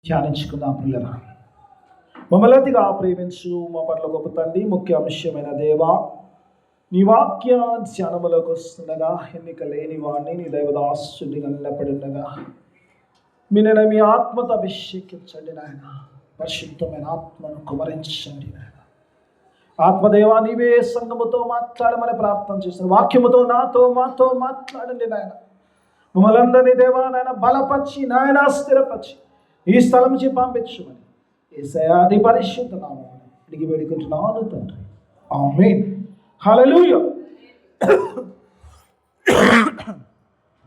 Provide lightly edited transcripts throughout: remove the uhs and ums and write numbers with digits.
ధ్యానించుకుందాం పిల్లరా. మమ్మల్నిగా ప్రేమించు మా పట్ల గొప్ప తండ్రి, ముఖ్య అంశమైన దేవా, నీ వాక్య ధ్యానములకు వస్తుండగా ఎన్నిక లేని వాడిని నీ దైవదాసుని నల్లపడినగా మీ ఆత్మతో అభిషేకించండి నాయన. పరిశుద్ధమైన ఆత్మను కుమరించండి నాయన. ఆత్మదేవా, నీవే సంగముతో మాట్లాడమని ప్రార్థన చేసిన వాక్యముతో మాతో మాట్లాడండి నాయన. మమ్మల్ని అందరినీ దేవా నాయన బలపరిచి నాయన స్థిరపరిచి ఈ స్థలం నుంచి పంపించమని యేసయ్య నీ పరిశుద్ధ నామమున అడిగి వేడుకుంటున్నాను తండ్రి. ఆమేన్. హల్లెలూయా.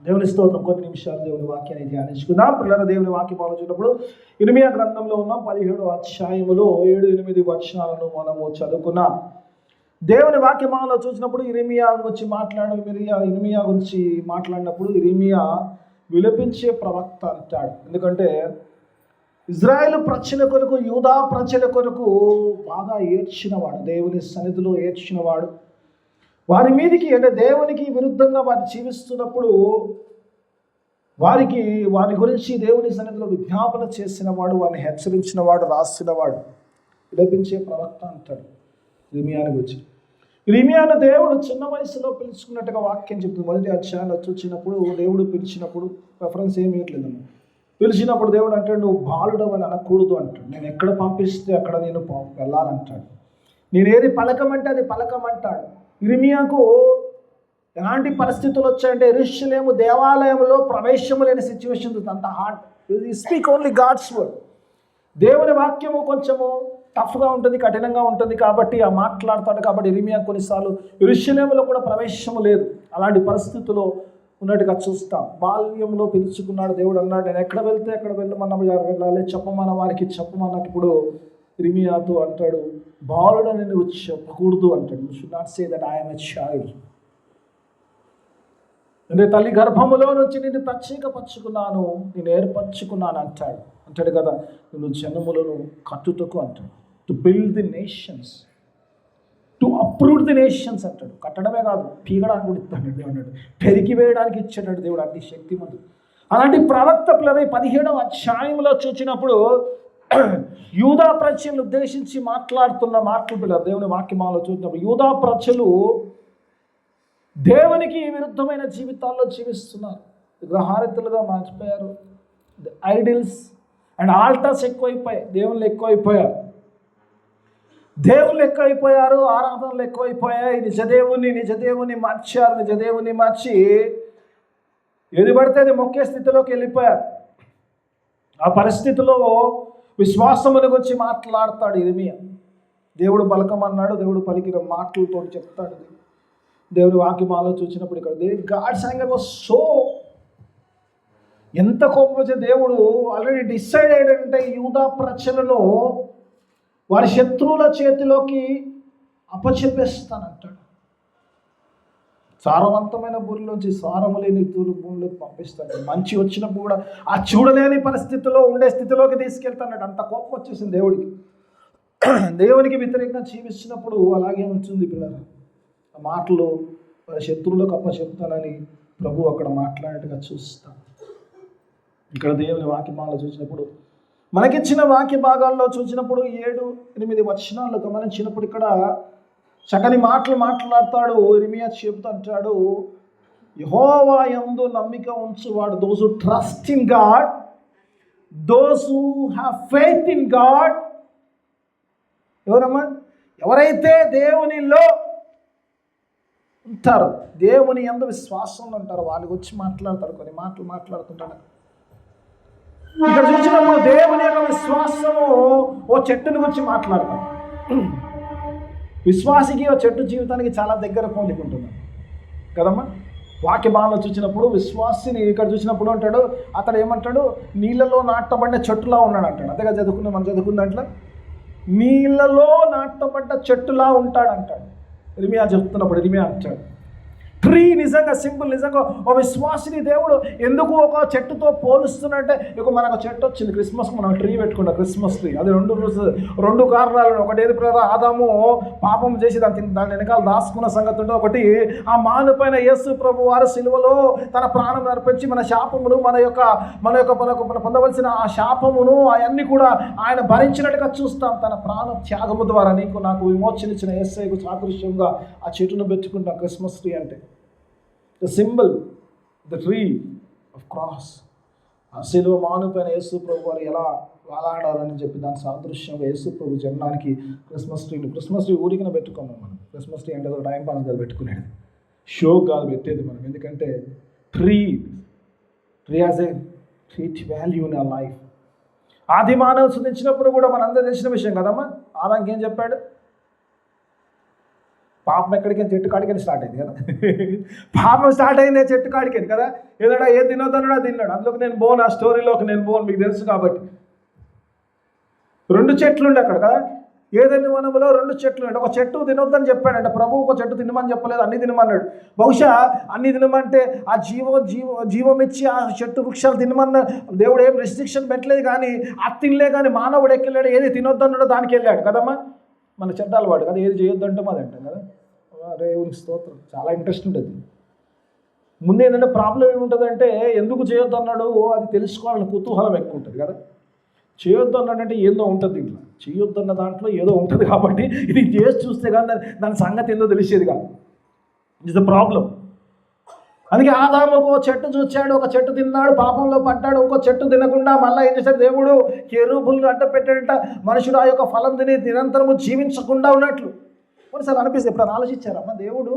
దేవుని స్తోత్రం. కొన్ని నిమిషాలు దేవుని వాక్యాన్ని ధ్యానించుకుందాం. పిల్లల దేవుని వాక్యం ఆలోచించినప్పుడు ఇర్మియా గ్రంథంలో ఉన్న 17వ అధ్యాయములో 7-8 వచనాలను మనము చదువుకున్నాం. దేవుని వాక్యమాలలో చూసినప్పుడు ఇర్మియా గురించి మాట్లాడినప్పుడు ఇర్మియా విలపించే ప్రవక్త అంటాడు. ఎందుకంటే ఇజ్రాయేల్ ప్రజల కొరకు, యూదా ప్రజల కొరకు బాగా ఏడ్చినవాడు, దేవుని సన్నిధిలో ఏడ్చినవాడు. వారి మీదికి అంటే దేవునికి విరుద్ధంగా వారు జీవిస్తున్నప్పుడు వారి గురించి దేవుని సన్నిధిలో విజ్ఞాపన చేసినవాడు, వారిని హెచ్చరించినవాడు, రాసినవాడు, విలపించే ప్రవక్త అంటాడు ఇర్మియాని గురించి. ఇర్మియాను దేవుడు చిన్న వయసులో పిలుచుకున్నట్టుగా వాక్యం చెప్తుంది. మొదటి అధ్యాయంలో చూసినప్పుడు దేవుడు పిలిచినప్పుడు రెఫరెన్స్ ఏమి ఇవ్వట్లేదు. పిలిచినప్పుడు దేవుడు అంటాడు, నువ్వు బాలుడవు అని అనకూడదు అంటాడు. నేను ఎక్కడ పంపిస్తే అక్కడ నేను వెళ్ళాలంటాడు. నేను ఏది పలకమంటే అది పలకమంటాడు. ఇర్మియాకు ఎలాంటి పరిస్థితులు వచ్చాయంటే యెరూషలేము దేవాలయంలో ప్రవేశము లేని సిచ్యువేషన్. అంత hard. Speak only God's word. దేవుని వాక్యము కొంచెము టఫ్గా ఉంటుంది, కఠినంగా ఉంటుంది కాబట్టి ఆ మాట్లాడతాడు. కాబట్టి ఇర్మియా కొన్నిసార్లు యెరూషలేములో కూడా ప్రవేశము లేదు. అలాంటి పరిస్థితుల్లో ఉన్నట్టుగా చూస్తాం. బాల్యంలో పిలుచుకున్నాడు దేవుడు. అన్నాడు, నేను ఎక్కడ వెళ్తే అక్కడ వెళ్ళాలి, చెప్పమన్న వారికి చెప్పమన్నప్పుడు ఇర్మియాతో అంటాడు, బాలుడని నువ్వు చెప్పకూడదు అంటాడు. You should not say that I am a child. అంటే తల్లి గర్భములో నుంచి నిన్ను ప్రత్యేకపరచుకున్నాను, నేను ఏర్పరచుకున్నాను అంటాడు కదా. నువ్వు జనములను కట్టుటకు అంటాడు. To build the nations, to approve the nations అంటాడు. కట్టడమే కాదు, పీగడానికి కూడా ఇస్తాడు దేవుడు. పెరికి వేయడానికి ఇచ్చాడు దేవుడు. అన్ని శక్తిమంతుడు. అలాంటి ప్రవక్త పిల్లలు 17వ అధ్యాయంలో చూసినప్పుడు యూదా ప్రజలను ఉద్దేశించి మాట్లాడుతున్న మాటలు పిల్లలు దేవుని వాక్యమాలో చూసినప్పుడు యూదా ప్రజలు దేవునికి విరుద్ధమైన జీవితాల్లో జీవిస్తున్నారు. విగ్రహారాధకులుగా మార్చిపోయారు. ఐడిల్స్ అండ్ ఆల్టర్స్ ఎక్కువైపోయాయి. దేవుళ్ళు ఎక్కువైపోయారు. ఆరాధనలు ఎక్కువైపోయాయి. నిజదేవుని మార్చి ఏది పడితే అది మొక్కే స్థితిలోకి వెళ్ళిపోయారు. ఆ పరిస్థితిలో విశ్వాసముల గురించి మాట్లాడతాడు ఇర్మియా. దేవుడు పలకమన్నాడు, దేవుడు పలికిన మాటలతో చెప్తాడు. దేవుడి వాక్యమాలో చూసినప్పుడు ఇక్కడ గాడ్స్ యాంగర్ వాస్ సో, ఎంత కోపం వచ్చే దేవుడు ఆల్రెడీ డిసైడ్ అయ్యాడంటే యూదా ప్రజలను వారి శత్రువుల చేతిలోకి అప్పచెప్పేస్తానంటాడు. సారవంతమైన భూమిలోంచి సారము లేని భూమిలోకి పంపిస్తాడు. మంచి వచ్చినప్పుడు కూడా ఆ చూడలేని పరిస్థితిలో ఉండే స్థితిలోకి తీసుకెళ్తాడు. అంత కోపం వచ్చేసింది దేవుడికి. దేవునికి వ్యతిరేకంగా జీవిస్తున్నప్పుడు అలాగే ఉంటుంది పిల్లలు. ఆ మాటలు వారి శత్రువులకు అప్పచెప్తానని ప్రభు అక్కడ మాట్లాడేట్టుగా చూస్తాం. ఇక్కడ దేవుని వాక్యమాలలో చూసినప్పుడు, మనకిచ్చిన వాక్య భాగాల్లో చూసినప్పుడు 7-8 వచనాలు గమనించినప్పుడు ఇక్కడ చక్కని మాటలు మాట్లాడతాడు. ఇర్మియా చెబుతుంటాడు, యెహోవా యందు నమ్మిక ఉంచువాడు, those who trust in God, those who have faith in God. ఎవరైతే దేవునిలో ఉంటారు, దేవుని యందు విశ్వాసంలో ఉంటారు, వాళ్ళకి వచ్చి మాట్లాడతాడు. కొన్ని మాటలు మాట్లాడుతుంటాడు. ఇక్కడ చూసినప్పుడు దేవుని యొక్క విశ్వాసము ఓ చెట్టుని గురించి మాట్లాడతాడు. విశ్వాసికి ఓ చెట్టు జీవితానికి చాలా దగ్గర పోలికుంటుంది కదమ్మా. వాక్యభావంలో చూసినప్పుడు విశ్వాసిని ఇక్కడ చూసినప్పుడు అంటాడు, అతడు ఏమంటాడు, నీళ్ళలో నాటబడిన చెట్టులా ఉన్నాడు అంటాడు. అంతేగా మనం చదువుకున్న దాంట్లో నీళ్ళలో నాటబడ్డ చెట్టులా ఉంటాడు అంటాడు. ఇర్మియా చెప్తున్నప్పుడు ఇర్మియా అంటాడు, ట్రీ నిజంగా సింపుల్, నిజంగా ఒక విశ్వాసిని దేవుడు ఎందుకు ఒక చెట్టుతో పోలుస్తున్నట్టే, ఇక మనకు చెట్టు వచ్చింది క్రిస్మస్, మనం ట్రీ పెట్టుకుంటాం క్రిస్మస్ ట్రీ. అది రెండు కారణాలు. ఒకటి ఏది ప్రకారం ఆదాము పాపం చేసి దాని వెనకాల దాచుకున్న సంగతి ఉంటుంది. ఒకటి ఆ మాను పైన యేసు ప్రభు వారు సిలువలో తన ప్రాణం అర్పించి మన శాపమును మన పొందవలసిన ఆ శాపమును అవన్నీ కూడా ఆయన భరించినట్టుగా చూస్తాం. తన ప్రాణ త్యాగము ద్వారా నీకు నాకు విమోచన ఇచ్చిన యేసయ్యకు సాదృశ్యంగా ఆ చెట్టును పెట్టుకుంటాం క్రిస్మస్ ట్రీ అంటే. The symbol, the tree of cross. ఆ సిలువ మాను పైన యేసు ప్రభు వారు ఎలా వేలాడారని చెప్పి దాని సాదృశ్యంగా యేసు ప్రభు జన్మానికి క్రిస్మస్ ట్రీ ఊరికిన పెట్టుకున్నాం మనం. క్రిస్మస్ ట్రీ అంటే టైం పాస్ కాదు పెట్టుకునేది, షో కాదు పెట్టేది మనం. ఎందుకంటే tree has a great value in our life. ఆది మానవ సృష్టించినప్పుడు కూడా మనందరూ తెలిసిన విషయం కదమ్మా. ఆదాంకి ఏం చెప్పాడు? పాపం ఎక్కడికైనా చెట్టు కాడికని స్టార్ట్ అయింది కదా. పాపం స్టార్ట్ అయింది చెట్టు కాడికని కదా. ఏదైనా ఏ తినొద్దన్నాడా తిన్నాడు. అందులోకి నేను పోను, ఆ స్టోరీలోకి నేను పోను, మీకు తెలుసు కాబట్టి. 2 చెట్లు ఉండే అక్కడ కదా. ఏదైనా వనంలో 2 చెట్లు ఉండే. ఒక చెట్టు తినొద్దని చెప్పాడంటే ప్రభు, ఒక చెట్టు తినమని చెప్పలేదు, అన్ని తినమన్నాడు. బహుశా అన్ని తినమంటే ఆ జీవం ఇచ్చి ఆ చెట్టు వృక్షాలు తినమన్న దేవుడు ఏం రెస్ట్రిక్షన్ పెట్టలేదు. కానీ అది తినలే. కానీ మానవుడు ఎక్కెళ్ళాడు, ఏది తినొద్దన్నాడో దానికి వెళ్ళాడు కదమ్మా. మన చట్టాలు వాడు కదా, ఏది చేయొద్దంటే అది అంటాం కదా. దేవునికి స్తోత్రం. చాలా ఇంట్రెస్ట్ ఉంటుంది. ముందు ఏంటంటే ప్రాబ్లం ఏముంటుందంటే ఎందుకు చేయొద్దు అన్నాడు అది తెలుసుకోవాలని కుతూహలం ఎక్కువ ఉంటుంది కదా. చేయొద్దు అన్నాడంటే ఏదో ఉంటుంది, ఇట్లా చేయొద్దు అన్న దాంట్లో ఏదో ఉంటుంది కాబట్టి ఇది చేసి చూస్తే కానీ దాని సంగతి ఏందో తెలిసేది కాదు. It's the problem. అందుకే ఆదాము ఒక చెట్టు చూచాడు, ఒక చెట్టు తిన్నాడు, పాపంలో పడ్డాడు. ఇంకో చెట్టు తినకుండా మళ్ళీ ఏం చేశాడు దేవుడు? కెరూబులను అడ్డ పెట్టాడట. మనుషుడు ఆ యొక్క ఫలం తిని నిరంతరము జీవించకుండా ఉన్నట్లు. కొన్నిసార్లు అనిపిస్తుంది, ఎప్పుడు ఆలోచించారమ్మా, దేవుడు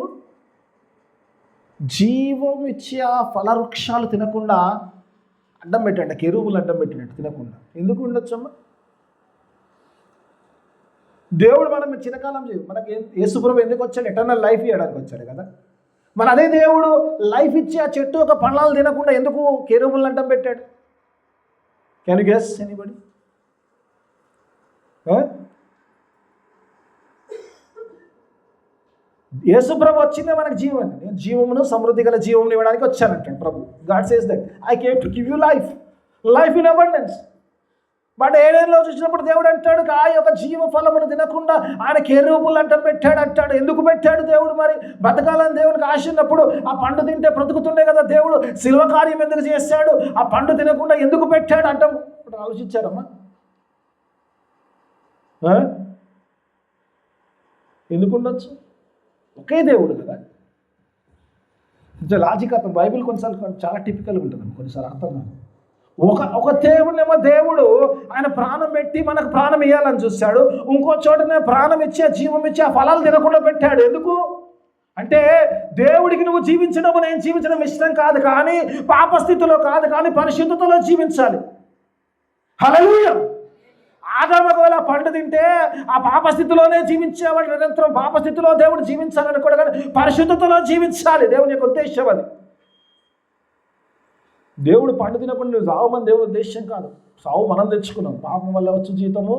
జీవం ఇచ్చి ఆ ఫలవృక్షాలు తినకుండా అడ్డం పెట్టాడు, కెరూబులు అడ్డం పెట్టినట్టు తినకుండా. ఎందుకు ఉండొచ్చమ్మా? దేవుడు మనం చిరకాలం మనకి యేసుప్రభు ఎందుకు వచ్చాడు? ఎటర్నల్ లైఫ్ ఇవ్వడానికి వచ్చాడు కదా. మరి అదే దేవుడు లైఫ్ ఇచ్చి ఆ చెట్టు ఒక పళ్ళాలు తినకుండా ఎందుకు కెరూబులను అడ్డం పెట్టాడు? Can you guess anybody? యేసు ప్రభు వచ్చిందే మనకు జీవం. నేను జీవమును సమృద్ధి గల జీవమును ఇవ్వడానికి వచ్చానంటాడు ప్రభు. God says that I came to give you life in abundance. But ఏడేళ్ళలో చూసినప్పుడు దేవుడు అంటాడు ఆ యొక్క జీవ ఫలమును తినకుండా ఆయన కెరూబులు అడ్డం పెట్టాడు అంటాడు. ఎందుకు పెట్టాడు దేవుడు? మరి బ్రతకాలని దేవునికి ఆశ ఉన్నప్పుడు ఆ పండు తింటే బ్రతుకుతుండే కదా. దేవుడు శిల్వ కార్యం ఎందుకు చేశాడు? ఆ పండు తినకుండా ఎందుకు పెట్టాడు అంటాం. ఇప్పుడు ఆలోచించారమ్మా, ఎందుకు ఉండొచ్చు? ఒకే దేవుడు కదా. కొంచెం లాజిక్ అర్థం. బైబిల్ కొన్నిసార్లు చాలా టిపికల్గా ఉంటుంది, కొన్నిసార్లు అర్థం కాదు. ఒక దేవుడేమో దేవుడు ఆయన ప్రాణం పెట్టి మనకు ప్రాణం ఇవ్వాలని చూశాడు. ఇంకో చోటనే ప్రాణం ఇచ్చి జీవం ఇచ్చి ఆ ఫలాలు తినకుండా పెట్టాడు. ఎందుకు అంటే దేవుడికి నువ్వు జీవించడం నేను జీవించడం ఇష్టం కాదు, కానీ పాపస్థితిలో కాదు, కానీ పరిశుద్ధతలో జీవించాలి. హల్లెలూయా. ఆదాము ఒకవేళ పండు తింటే ఆ పాపస్థితిలోనే జీవించేవాడు. నిరంతరం పాపస్థితిలో దేవుడు జీవించాలని కూడా, కానీ పరిశుద్ధతలో జీవించాలి. దేవుని యొక్క ఉద్దేశం అది. దేవుడు పండు తినకుండా నువ్వు సావమని దేవుడు ఉద్దేశం కాదు. సావు మనం తెచ్చుకున్నాం. పాపం వల్ల వచ్చే జీతము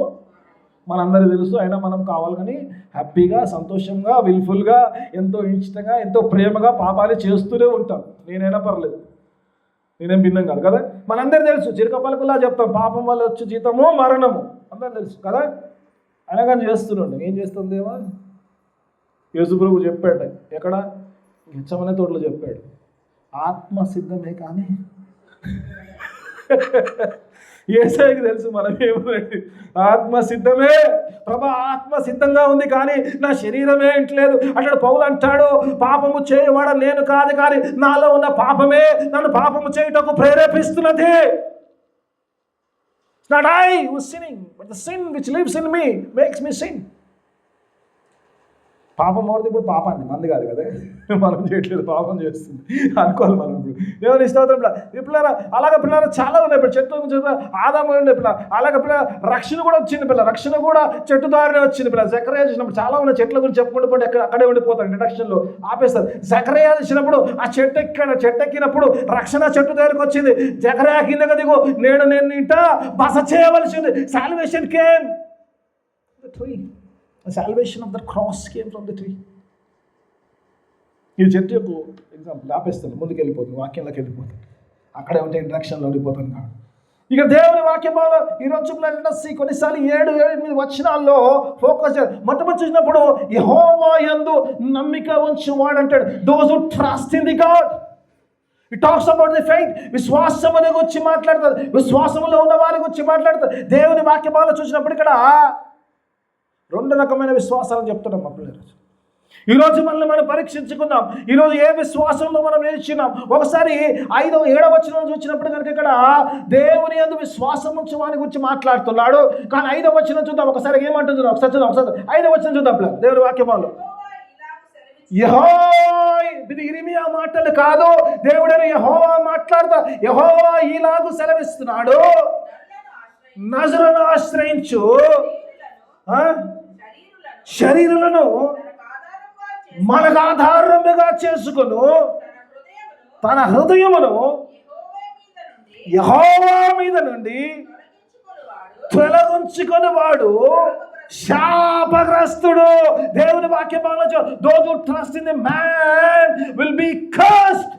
మనందరికీ తెలుసు. అయినా మనం కావాలి కానీ హ్యాపీగా, సంతోషంగా, విల్ఫుల్గా, ఎంతో ఇష్టంగా, ఎంతో ప్రేమగా పాపాలు చేస్తూనే ఉంటాం. నేనైనా పర్లేదు, నేనేం భిన్నం కాదు కదా. మనందరూ తెలుసు, చిరక పలుకులా చెప్తాం పాపం వల్ల వచ్చే జీతము మరణము, అందరూ తెలుసు కదా. అయినా కానీ చేస్తున్నాడు. ఏం చేస్తుందేమో యేసుప్రభు చెప్పాడు. ఎక్కడ? గెత్సేమనే తోటలో చెప్పాడు, ఆత్మ సిద్ధమే కానీ యేసయ్యకి తెలుసు మనం ఏముందండి. ఆత్మ సిద్ధమే ప్రభా, ఆత్మ సిద్ధంగా ఉంది కానీ నా శరీరమే ఇంట్లేదు అంటాడు. పౌలు అంటాడు, పాపము చేయవాడ నేను కాదు, కానీ నాలో ఉన్న పాపమే నన్ను పాపము చేయుటకు ప్రేరేపిస్తున్నది. It's not I who is sinning, but the sin which lives in me makes me sin. పాపం అవుతుంది. ఇప్పుడు పాపాన్ని మంది కాదు కదా, మనం చేయట్లేదు, పాపం చేస్తుంది అనుకోవాలి మనం. ఇప్పుడు దేవుని స్తోత్రం. పిల్లల అలాగే పిల్లలు చాలా ఉన్నాయి. ఇప్పుడు చెట్టు ఆదాము ఉండే పిల్ల, అలాగే పిల్ల రక్షణ కూడా వచ్చింది. పిల్ల రక్షణ కూడా చెట్టు ద్వారానే వచ్చింది. పిల్ల జకర్యా చూసినప్పుడు చాలా ఉన్నాయి. చెట్ల గురించి చెప్పుకుంటూ పోతే అక్కడే ఉండిపోతారు, ఇంట్రడక్షన్లో ఆపేస్తారు. జకర్యా చూసినప్పుడు ఆ చెట్టు ఎక్కినప్పుడు రక్షణ చెట్టు దగ్గరకు వచ్చింది. జకర్యా కిందకు దిగు, నేను ఇంట బస చేయవలసింది. Salvation came the tree. The salvation of the cross came from the tree. ఈ చర్చ యొక్క ఎగ్జాంపుల్ ఆపేస్తాను, ముందుకు వెళ్ళిపోతుంది, వాక్యంలోకి వెళ్ళిపోతుంది. అక్కడే ఉంటే ఇంట్రాక్షన్లో ఉండిపోతాను కాబట్టి ఇక దేవుని వాక్యంలో ఈరోజు కొన్నిసార్లు 7-8 వచనాల్లో ఫోకస్ చేయాలి. మొట్టమొదటి చూసినప్పుడు యెహోవా యందు నమ్మిక ఉంచువాడు అంటాడు. Those who trust in the God. It talks about the faith. విశ్వాసముని గురించి మాట్లాడుతుంది, విశ్వాసములో ఉన్న వారి గురించి మాట్లాడుతుంది. దేవుని వాక్యంలో చూసినప్పుడు ఇక్కడ 2 రకమైన విశ్వాసాలను చెప్తున్నాం మా పిల్లలు. ఈరోజు మనల్ని మనం పరీక్షించుకుందాం. ఈరోజు ఏ విశ్వాసంలో మనం నిలిచినాం. ఒకసారి 5-7 వచనం చూసినప్పుడు కనుక ఇక్కడ దేవుని యందు విశ్వాసం ఉంచి వాని గురించి మాట్లాడుతున్నాడు. కానీ 5వ వచనం చూద్దాం ఒకసారి ఏమంటుంది, ఒకసారి చూద్దాం. 5వ వచనం చూద్దాం దేవుని వాక్యములో. ఇది ఇర్మియా మాటలు కాదు, దేవుడైన యెహోవా మాట్లాడతా. యెహోవా ఇలాగు సెలవిస్తున్నాడు, నజరును ఆశ్రయించు శరీరులను మనకు ఆధారముగా చేసుకును తన హృదయమును యెహోవా మీద నుండి తొలగించుకొని వాడు శాపగ్రస్తుడు. దేవుని వాక్యములో those who trust in the man will be cursed.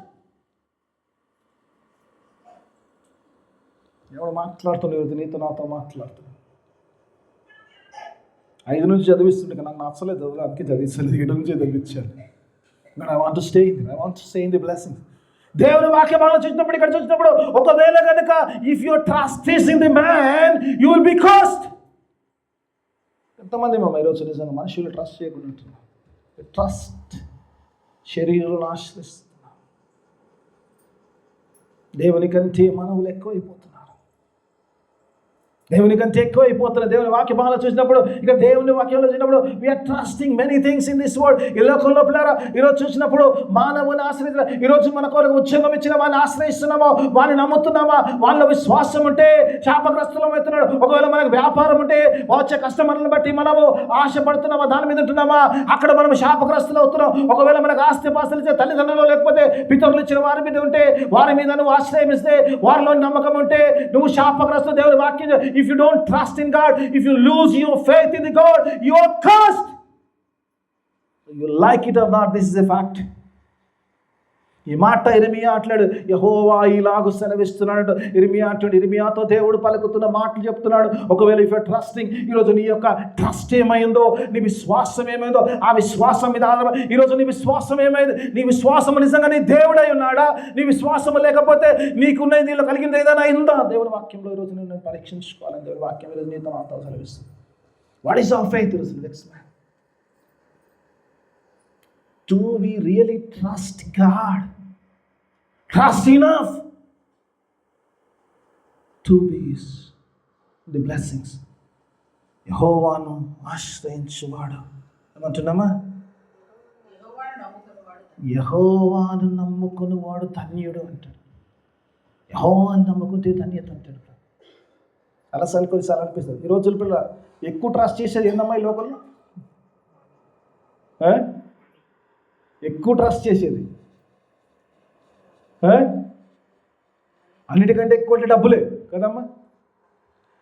ఎవరు మాట్లాడుతున్నారు? నీతో నాతో మాట్లాడుతున్నారు. 5 నుంచి చదివిస్తుండే నాకు నచ్చలేదు, అందుకే చదివించలేదు. 7 నుంచి చదివించాను. I want to stay in the blessing. దేవుని వాక్యములో చూసినప్పుడు ఇక్కడ చూసినప్పుడు ఒకవేళ కనుక if your trust is in the man you will be cursed. ఎంతమంది మా ఈరోజు నిజంగా మనుషులు ట్రస్ట్ చేయకుండా ఉంటున్నారు. ట్రస్ట్ శరీరాలను ఆశ్రయిస్తున్నారు. దేవుని కంటే మనవులు ఎక్కువైపోతున్నారు. దేవుని కంటే ఎక్కువ అయిపోతున్నారు. దేవుని వాక్యములో చూసినప్పుడు ఇక దేవుని వాక్యంలో చూసినప్పుడు we are trusting many things in this world. ఈ లోకంలో పిల్లరా ఈరోజు చూసినప్పుడు మానవుని ఆశ్రయించిన, ఈరోజు మన కొరకు ఉద్యోగం ఇచ్చిన వాడిని ఆశ్రయిస్తున్నామో, వాడిని నమ్ముతున్నామా, వాళ్ళ విశ్వాసం ఉంటే శాపగ్రస్తులం అవుతున్నాడు. ఒకవేళ మనకు వ్యాపారం ఉంటే వచ్చే కస్టమర్లను బట్టి మనము ఆశపడుతున్నామా, దాని మీద ఉంటున్నామా, అక్కడ మనం శాపగ్రస్తులు అవుతున్నాం. ఒకవేళ మనకు ఆస్తి పాస్తులు ఇచ్చే తల్లిదండ్రులు లేకపోతే పితరులు ఇచ్చిన వారి మీద ఉంటే వారి మీద నువ్వు ఆశ్రయం ఇస్తే వారిలో నమ్మకం ఉంటే నువ్వు శాపగ్రస్తు. దేవుని వాక్యం if you don't trust in God, if you lose your faith in the God, you are cursed. You like it or not, this is a fact. ఈ మాట ఇర్మియా అంటాడు, యెహోవా ఇలాగు సెలవిస్తున్నాడు. ఇర్మియా అంటాడు, ఇర్మియాతో దేవుడు పలుకుతున్న మాటలు చెప్తున్నాడు. ఒకవేళ ఇఫ్ యు ట్రస్టింగ్, ఈరోజు నీ యొక్క ట్రస్ట్ ఏమైందో, నీ విశ్వాసం ఏమైందో, ఆ విశ్వాసం మీద ఆధారపడి ఈరోజు నీ విశ్వాసం ఏమైంది. నీ విశ్వాసం నిజంగా నీ దేవుడై ఉన్నాడా? నీ విశ్వాసం లేకపోతే నీకున్నది నీలో కలిగింది ఏదైనా అయిందా? దేవుని వాక్యంలో ఈరోజు నేను పరీక్షించుకోవాలని దేవుని వాక్యం ఈరోజు నీతో నాతో సెలవిస్తుంది. What is our faith? Next man, do we really trust God? Trust enough to these the blessings. యెహోవాను ఆశ్రయించువాడు ఏమంటున్నామా? యెహోవాను నమ్ముకునేవాడు ధన్యుడు అంటాడు. యెహోవాను నమ్ముకుంటే ధన్యత అంటాడు. అలసాలు కొన్నిసార్లు అనిపిస్తుంది. ఈ రోజుల పిల్ల ఎక్కువ ట్రస్ట్ చేసేది ఏందమ్మా ఈ లోకల్లో? ఎక్కువ ట్రస్ట్ చేసేది అన్నిటికంటే ఎక్కువ అంటే డబ్బులే కదమ్మా.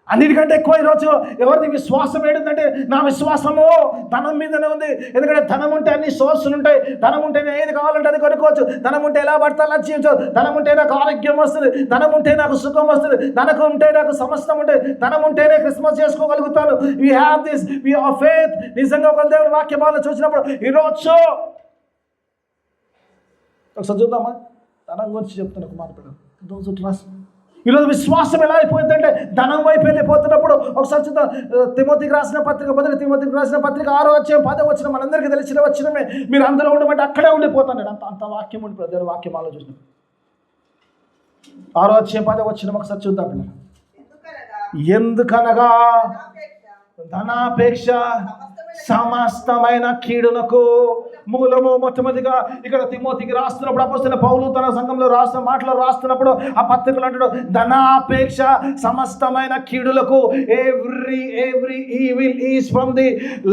అన్నిటికంటే ఎక్కువ ఈరోజు ఎవరిది విశ్వాసం ఏంటంటే, నా విశ్వాసము ధనం మీదనే ఉంది. ఎందుకంటే ధనం ఉంటే అన్ని సోర్సులు ఉంటాయి. ధనం ఉంటేనే ఏది కావాలంటే అది కొనుక్కోవచ్చు. ధనం ఉంటే ఎలా పడితే అలా చేయవచ్చు. ధనం ఉంటే నాకు ఆరోగ్యం వస్తుంది. ధనం ఉంటే నాకు సుఖం వస్తుంది. ధనం ఉంటే నాకు సమస్తం ఉంటుంది. ధనం ఉంటేనే క్రిస్మస్ చేసుకోగలుగుతాను. We have this, we are faith. నిజంగా ఒక దేవుని వాక్యములో చూసినప్పుడు ఈరోజు ఒకసారి చూద్దామా, ధనం గురించి చెప్తున్నా ఒక మాట పిల్లలు. Those who trust. ఈరోజు విశ్వాసం ఎలా అయిపోయిందంటే ధనం వైపు వెళ్ళిపోతున్నప్పుడు ఒకసారి చూద్దాం. తిమోతికి రాసిన పత్రిక, మొదటి తిమోతికి రాసిన పత్రిక 6వ అధ్యాయం 10వ వచనం మనందరికీ తెలిసిన వచనమే. మీరు అందులో ఉండమంటే అక్కడే ఉండిపోతాను. అంత వాక్యం ఉండిపోతుంది. దేవుని వాక్యమాలో చూసిన 6వ అధ్యాయం 10వ వచనం ఒకసారి చూద్దాం పిల్లలు. ఎందుకనగా ధనాపేక్ష సమస్తమైన కీడునకు మూలము. మొట్టమొదటిగా ఇక్కడ తిమోతికి రాస్తున్నప్పుడు అపోస్తలుడైన పౌలు తన సంఘంలో రాస్తున్న మాటలు రాస్తున్నప్పుడు ఆ పత్రికలు అంటాడు, ధనాపేక్ష సమస్తమైన కీడులకు. Every evil is from the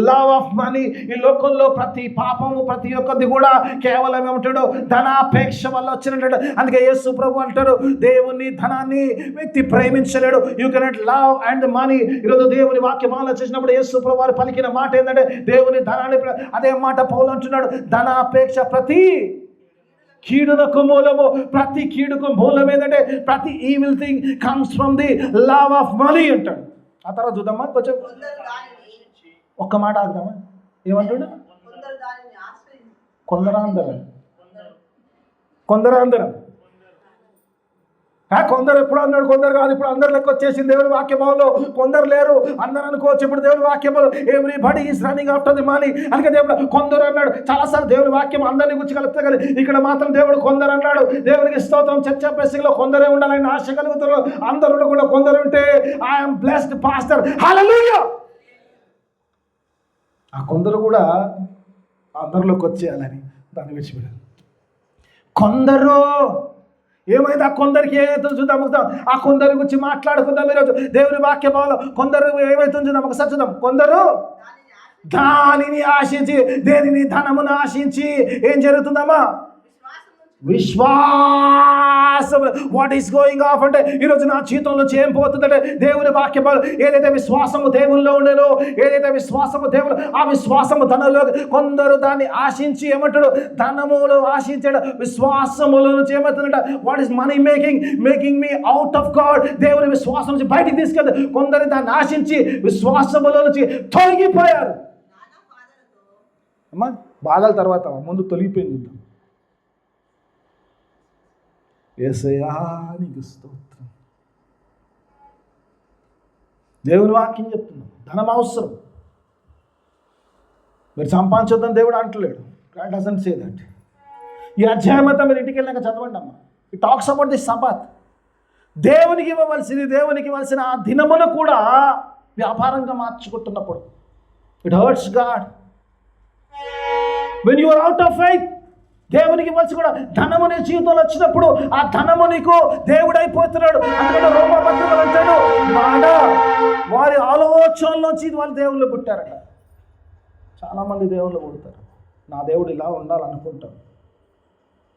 love of money. ఈ లోకంలో ప్రతి పాపము ప్రతి ఒక్కది కూడా కేవలం ఏమంటాడు, ధనాపేక్ష వల్ల వచ్చినట్టు. అందుకే యేసు ప్రభు అంటాడు, దేవుని ధనాన్ని వ్యక్తి ప్రేమించలేడు. You cannot love and money. ఈరోజు దేవుని వాక్యం చూసినప్పుడు యేసు ప్రభు వారు పలికిన మాట ఏంటంటే దేవుని ధనాన్ని. అదే మాట పౌలు అంటున్నాడు, ఏమంటున్నాడు? ధనాపేక్ష ప్రతి కీడునకు మూలము. ప్రతి కీడుకు మూలం ఏంటంటే ప్రతి evil thing comes from the love of money అంటాడు. ఆ తర్వాత చూద్దామా కొంచెం, ఒక్క మాట ఆగుదామా? ఏమంటాడు? కొందరు ఎప్పుడు అన్నాడు? కొందరు కాదు, ఇప్పుడు అందరు లెక్క వచ్చేసింది దేవుని వాక్యములో. కొందరు లేరు అందరు అనుకోవచ్చు. ఇప్పుడు దేవుని వాక్యములు everybody is running after the money. అందుకే దేవుడు కొందరు అన్నాడు. చాలాసార్లు దేవుని వాక్యం అందరినీ గురించి కలుపుతా కదా, ఇక్కడ మాత్రం దేవుడు కొందరు అన్నాడు. దేవునికి స్తోత్రం. చర్చ బేసిక్లో కొందరే ఉండాలని ఆశ కలుగుతారు. అందరూ కూడా కొందరు ఉంటే ఐఎమ్ బ్లెస్డ్ పాస్టర్, హల్లెలూయా. ఆ కొందరు కూడా అందరిలోకి వచ్చేయాలని దాన్ని విడిచిపెట్టారు. కొందరు ఏమైంది? ఆ కొందరికి ఏమవుతుందో చూద్దాం. ఆ కొందరి గురించి మాట్లాడుకుందాం ఈరోజు దేవుని వాక్య భావంలో. కొందరు ఏమవుతుందో చూద్దాం, ఒకసారి చూద్దాం. కొందరు దానిని ఆశించి, దేనిని? ధనమును ఆశించి ఏం జరుగుతుందమ్మా? విశ్వాసం. వాట్ ఈస్ గోయింగ్ ఆఫ్ అంటే ఈరోజు నా జీవితం నుంచి ఏం పోతుందంటే దేవుని వాక్యం. ఏదైతే విశ్వాసము దేవుల్లో ఉండేనో, ఏదైతే విశ్వాసము దేవుడు, ఆ విశ్వాసము ధనంలో కొందరు దాన్ని ఆశించి ఏమంటాడు? ధనములు ఆశించాడు. విశ్వాసముల నుంచి ఏమవుతుందంట? What is money making me out of God. దేవుని విశ్వాసం నుంచి బయటికి తీసుకెళ్తే కొందరు దాన్ని ఆశించి విశ్వాసముల నుంచి తొలగిపోయారు. అమ్మా బాధల తర్వాత ముందు తొలగిపోయింది చూద్దాం. యేసయ్యా నీకు స్తోత్రం. దేవుని వాక్యం చెప్తున్నాం, ధనం అవసరం. మీరు సంపాదించొద్దని దేవుడు అంటలేడు. God doesn't say that. ఈ అధ్యాయం అంతా మీరు ఇంటికి వెళ్ళాక చదవండి అమ్మా. It talks about the sabbath. దేవునికి ఇవ్వాల్సిన ఆ దినమును కూడా వ్యాపారంగా మార్చుకుంటున్నప్పుడు it hurts God. When you are out of faith, దేవునికి ఇవ్వాల్సి కూడా ధనము నీ జీవితంలో వచ్చినప్పుడు ఆ ధనము నీకు దేవుడు అయిపోతున్నాడు. అందుకని రోమపత్రికలు అంటాడు, వారి ఆలోచనలోంచి వాళ్ళు దేవుళ్ళు పుట్టారట. చాలామంది దేవుళ్ళు పుడతారు. నా దేవుడు ఇలా ఉండాలనుకుంటాడు.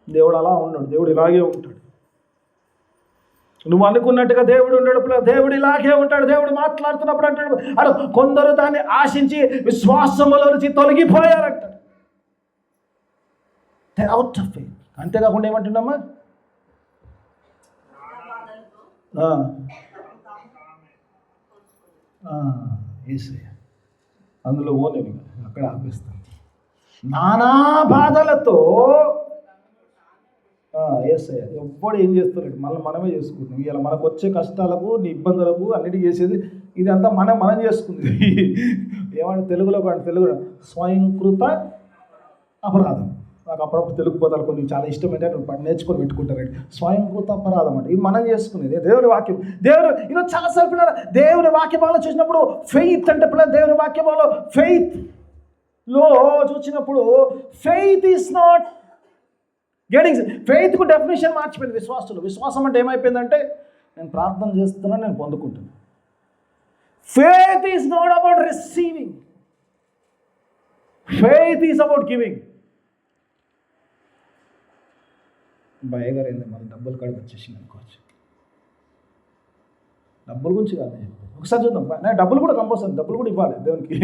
దేవుడు అలా ఉండడు, దేవుడు ఇలాగే ఉంటాడు. నువ్వు అనుకున్నట్టుగా దేవుడు ఉండడు, దేవుడు ఇలాగే ఉంటాడు. దేవుడు మాట్లాడుతున్నప్పుడు అంటాడు, అలా కొందరు దాన్ని ఆశించి విశ్వాసములో నుంచి తొలగిపోయారంట. Out of faith. అంతేకాకుండా ఏమంటున్నామా? అందులో ఓనేవి అక్కడ ఆపేస్తాను. నానా బాధలతో ఏసయ్య ఎవ్వడు ఏం చేస్తున్నాడు? మనమే చేసుకుంటున్నాం. ఇలా మనకు వచ్చే కష్టాలకు, నీ ఇబ్బందులకు అన్నిటికీ చేసేది ఇదంతా మనం చేసుకుంది. ఏమంటే తెలుగులో స్వయంకృత అపరాధం. నాకు అప్పుడప్పుడు తెలుగు పదాలు కొన్ని చాలా ఇష్టం ఏంటంటే నేర్చుకొని పెట్టుకుంటారండి. స్వయంకృత అపరాధం అంటే ఇది మనం చేసుకునేది. దేవుని వాక్యం, దేవుడు ఈరోజు చాలాసార్లు పిల్లలు దేవుని వాక్యంలో చూసినప్పుడు ఫెయిత్ అంటే పిల్లలు దేవుని వాక్యంలో ఫెయిత్లో చూసినప్పుడు ఫెయిత్ ఈస్ నాట్ గెటింగ్. ఫెయిత్కు డెఫినేషన్ మార్చిపోయింది విశ్వాసులు. విశ్వాసం అంటే ఏమైపోయిందంటే నేను ప్రార్థన చేస్తున్నాను, నేను పొందుకుంటున్నాను. Faith is not about receiving, faith is about giving. భయగారు ఏంది మళ్ళీ డబ్బులు కాడికి వచ్చేసింది అనుకోవచ్చు. డబ్బుల గురించి కాదు నేను చెప్పాను. ఒకసారి చూద్దాం. డబ్బులు కూడా కంపల్సరీ, డబ్బులు కూడా ఇవ్వాలి దేవునికి.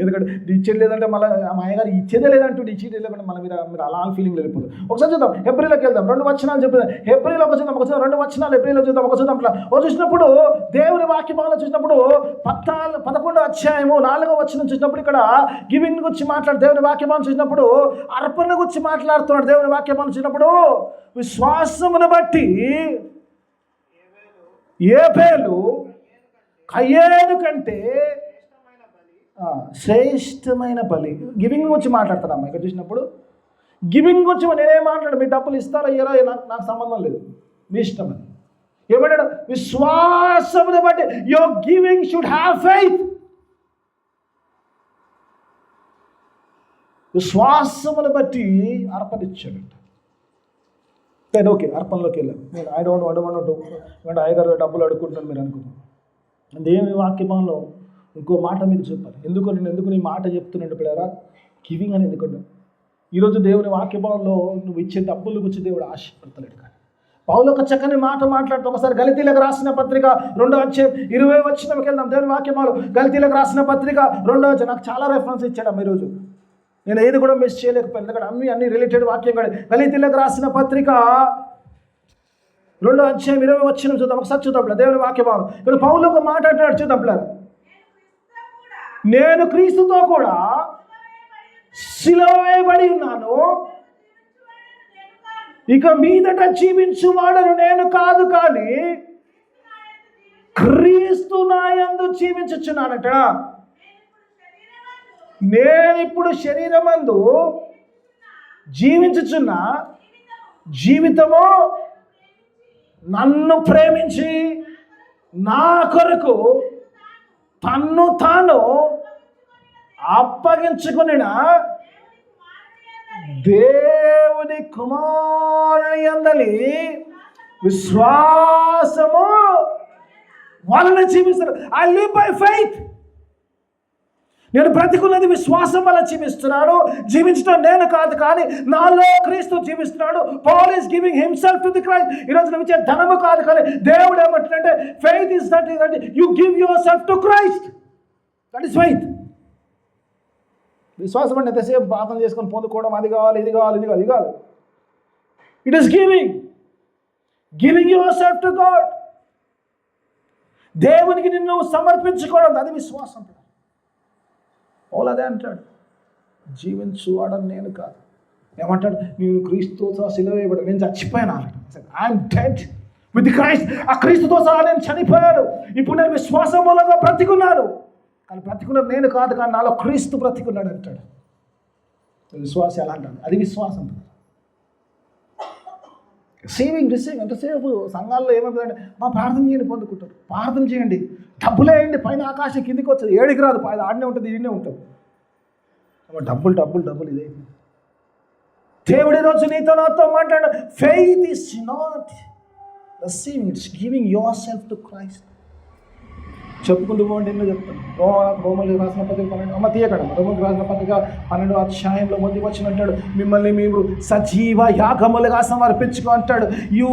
ఎందుకంటే ఇచ్చేది లేదంటే మళ్ళీ ఆ మాయగారు ఇచ్చేదే లేదంటూ ఇచ్చేది లేకుంటే మళ్ళీ మీరు అలా ఫీలింగ్ వెళ్ళిపోతుంది. ఒకసారి చూద్దాం. హెబ్రీలోకి వెళ్దాం. 2 వచనాలు చెప్తాం. హెబ్రీలో ఒక చూద్దాం. 2 వచనాలు హెబ్రీలో చూద్దాం. ఒక చూద్దాం. చూసినప్పుడు దేవుని వాక్యంలో చూసినప్పుడు 11వ అధ్యాయము 4వ వచనం చూసినప్పుడు ఇక్కడ గివింగ్ గురించి దేవుని వాక్యమాలను చూసినప్పుడు అర్పణ గురించి మాట్లాడుతున్నాడు. దేవుని వాక్యమాలను చూసినప్పుడు విశ్వాసమును బట్టి ఏబేలు కయ్యేను కంటే శ్రేష్టమైన బలి. గివింగ్ గురించి మాట్లాడతాడమ్మా ఇక్కడ చూసినప్పుడు. గివింగ్ గురించి నేనేం మాట్లాడు, మీ డబ్బులు ఇస్తారా ఇయ్యరా నాకు సంబంధం లేదు, మీ ఇష్టం అని ఏమంటాడు. విశ్వాసమును బట్టి your giving should have faith. విశ్వాసమును బట్టి అర్పణిచ్చాడంట. ఓకే, అర్పణలోకి వెళ్ళాను నేను. ఐ డోంట్ అంటే అయ్యగారు డబ్బులు అడుగుకుంటున్నాను మీరు అనుకుంటున్నాను. దేవుని వాక్యమంలో ఇంకో మాట మీకు చెప్పాలి. ఎందుకు నీ మాట చెప్తున్నాడు పిల్లరా? గివింగ్ అని ఎందుకంటే ఈరోజు దేవుని వాక్యభావంలో నువ్వు ఇచ్చే డబ్బుల గురించి దేవుడు ఆశపడతలేడు. కానీ పౌలు ఒక చక్కని మాట మాట్లాడుతూ ఒకసారి గలతీలకు రాసిన పత్రిక 2వ అధ్యాయం 20వ వచనంకి వెళ్దాం. దేవుని వాక్యమాలు గలతీలకు రాసిన పత్రిక 2వ అధ్యాయం. నాకు చాలా రెఫరెన్స్ ఇచ్చాడమ్మా ఈరోజు. నేను ఏది కూడా మిస్ చేయలేకపోయాను. ఎందుకంటే అన్ని రిలేటెడ్ వాక్యం కూడా. గలీతీయులకు రాసిన పత్రిక 2:20 చూద్దాం. ఒకసారి చూద్దాం దేవుని వాక్య భావం. ఇక్కడ పౌలు ఒక మాట అంటాడు, చూద్దాం పిల్లలు. నేను క్రీస్తుతో కూడా సిలువ వేయబడి ఉన్నాను, ఇక మీదట జీవించువాడను నేను కాదు, కానీ క్రీస్తు నాయందు జీవించుచున్నానట. నేనిప్పుడు శరీరమందు జీవించుచున్న జీవితము నన్ను ప్రేమించి నా కొరకు తన్ను తాను అప్పగించుకునిన దేవుని కుమారుని యందలి విశ్వాసము వలన జీవిస్తున్నాను. I live by faith. నేను బ్రతికున్నది విశ్వాసం వల్ల జీవించడం నేను కాదు, కానీ నాలో క్రీస్తు జీవిస్తున్నాడు. Paul is giving himself to the Christ. ఈరోజు నువ్వు ఇచ్చే ధనము కాదు, కానీ దేవుడు ఏమంటాడంటే faith is that you give yourself to Christ. That is faith. విశ్వాసం అంటే ఎంతసేపు ప్రార్థన చేసుకొని పొందుకోవడం, అది కావాలి, ఇది కావాలి, ఇది కావాలి, ఇది కాదు. It is giving your self to God. దేవునికి నిన్ను సమర్పించుకోవడం, అది విశ్వాసం. పౌలు అదే అంటాడు, జీవించువాడని నేను కాదు. ఏమంటాడు? నేను క్రీస్తుతో సిలువ వేయబడ్డాను, నేను చచ్చిపోయాను. I'm dead with Christ. ఆ క్రీస్తుతో సహా నేను చనిపోయాను. ఇప్పుడు నేను విశ్వాసం మూలంగా బ్రతికున్నాను, కానీ బ్రతికున్నది నేను కాదు, కానీ నాలో క్రీస్తు బ్రతికున్నాడు అంటాడు. విశ్వాసం ఎలా అంటాడు? అది విశ్వాసం. రిసీవింగ్ ఎంతసేపు సంఘాల్లో ఏమైపోతుందంటే మా ప్రార్థన చేయండి, పొందుకుంటారు. ప్రార్థన చేయండి, డబ్బులు వేయండి, పైన ఆకాశం కిందికి వచ్చేది, ఏడికి రాదు, పైన ఆడనే ఉంటుంది, ఈడనే ఉంటుంది. డబ్బులు ఇదే. దేవుడి రోజు నీతో నాతో మాట్లాడు. Faith is not receiving, it's giving your self to Christ. చెప్పుకుంటూ పోండి, ఎన్నో చెప్తాను. రోమలకు రాసిన పత్రిక 12 తీయకండి. రోమలకు రాసిన పత్రిక 12వ అధ్యాయంలో మొదటి వచనం అంటాడు, మిమ్మల్ని మీరు సజీవ యాగములుగా సమర్పించుకో అంటాడు. You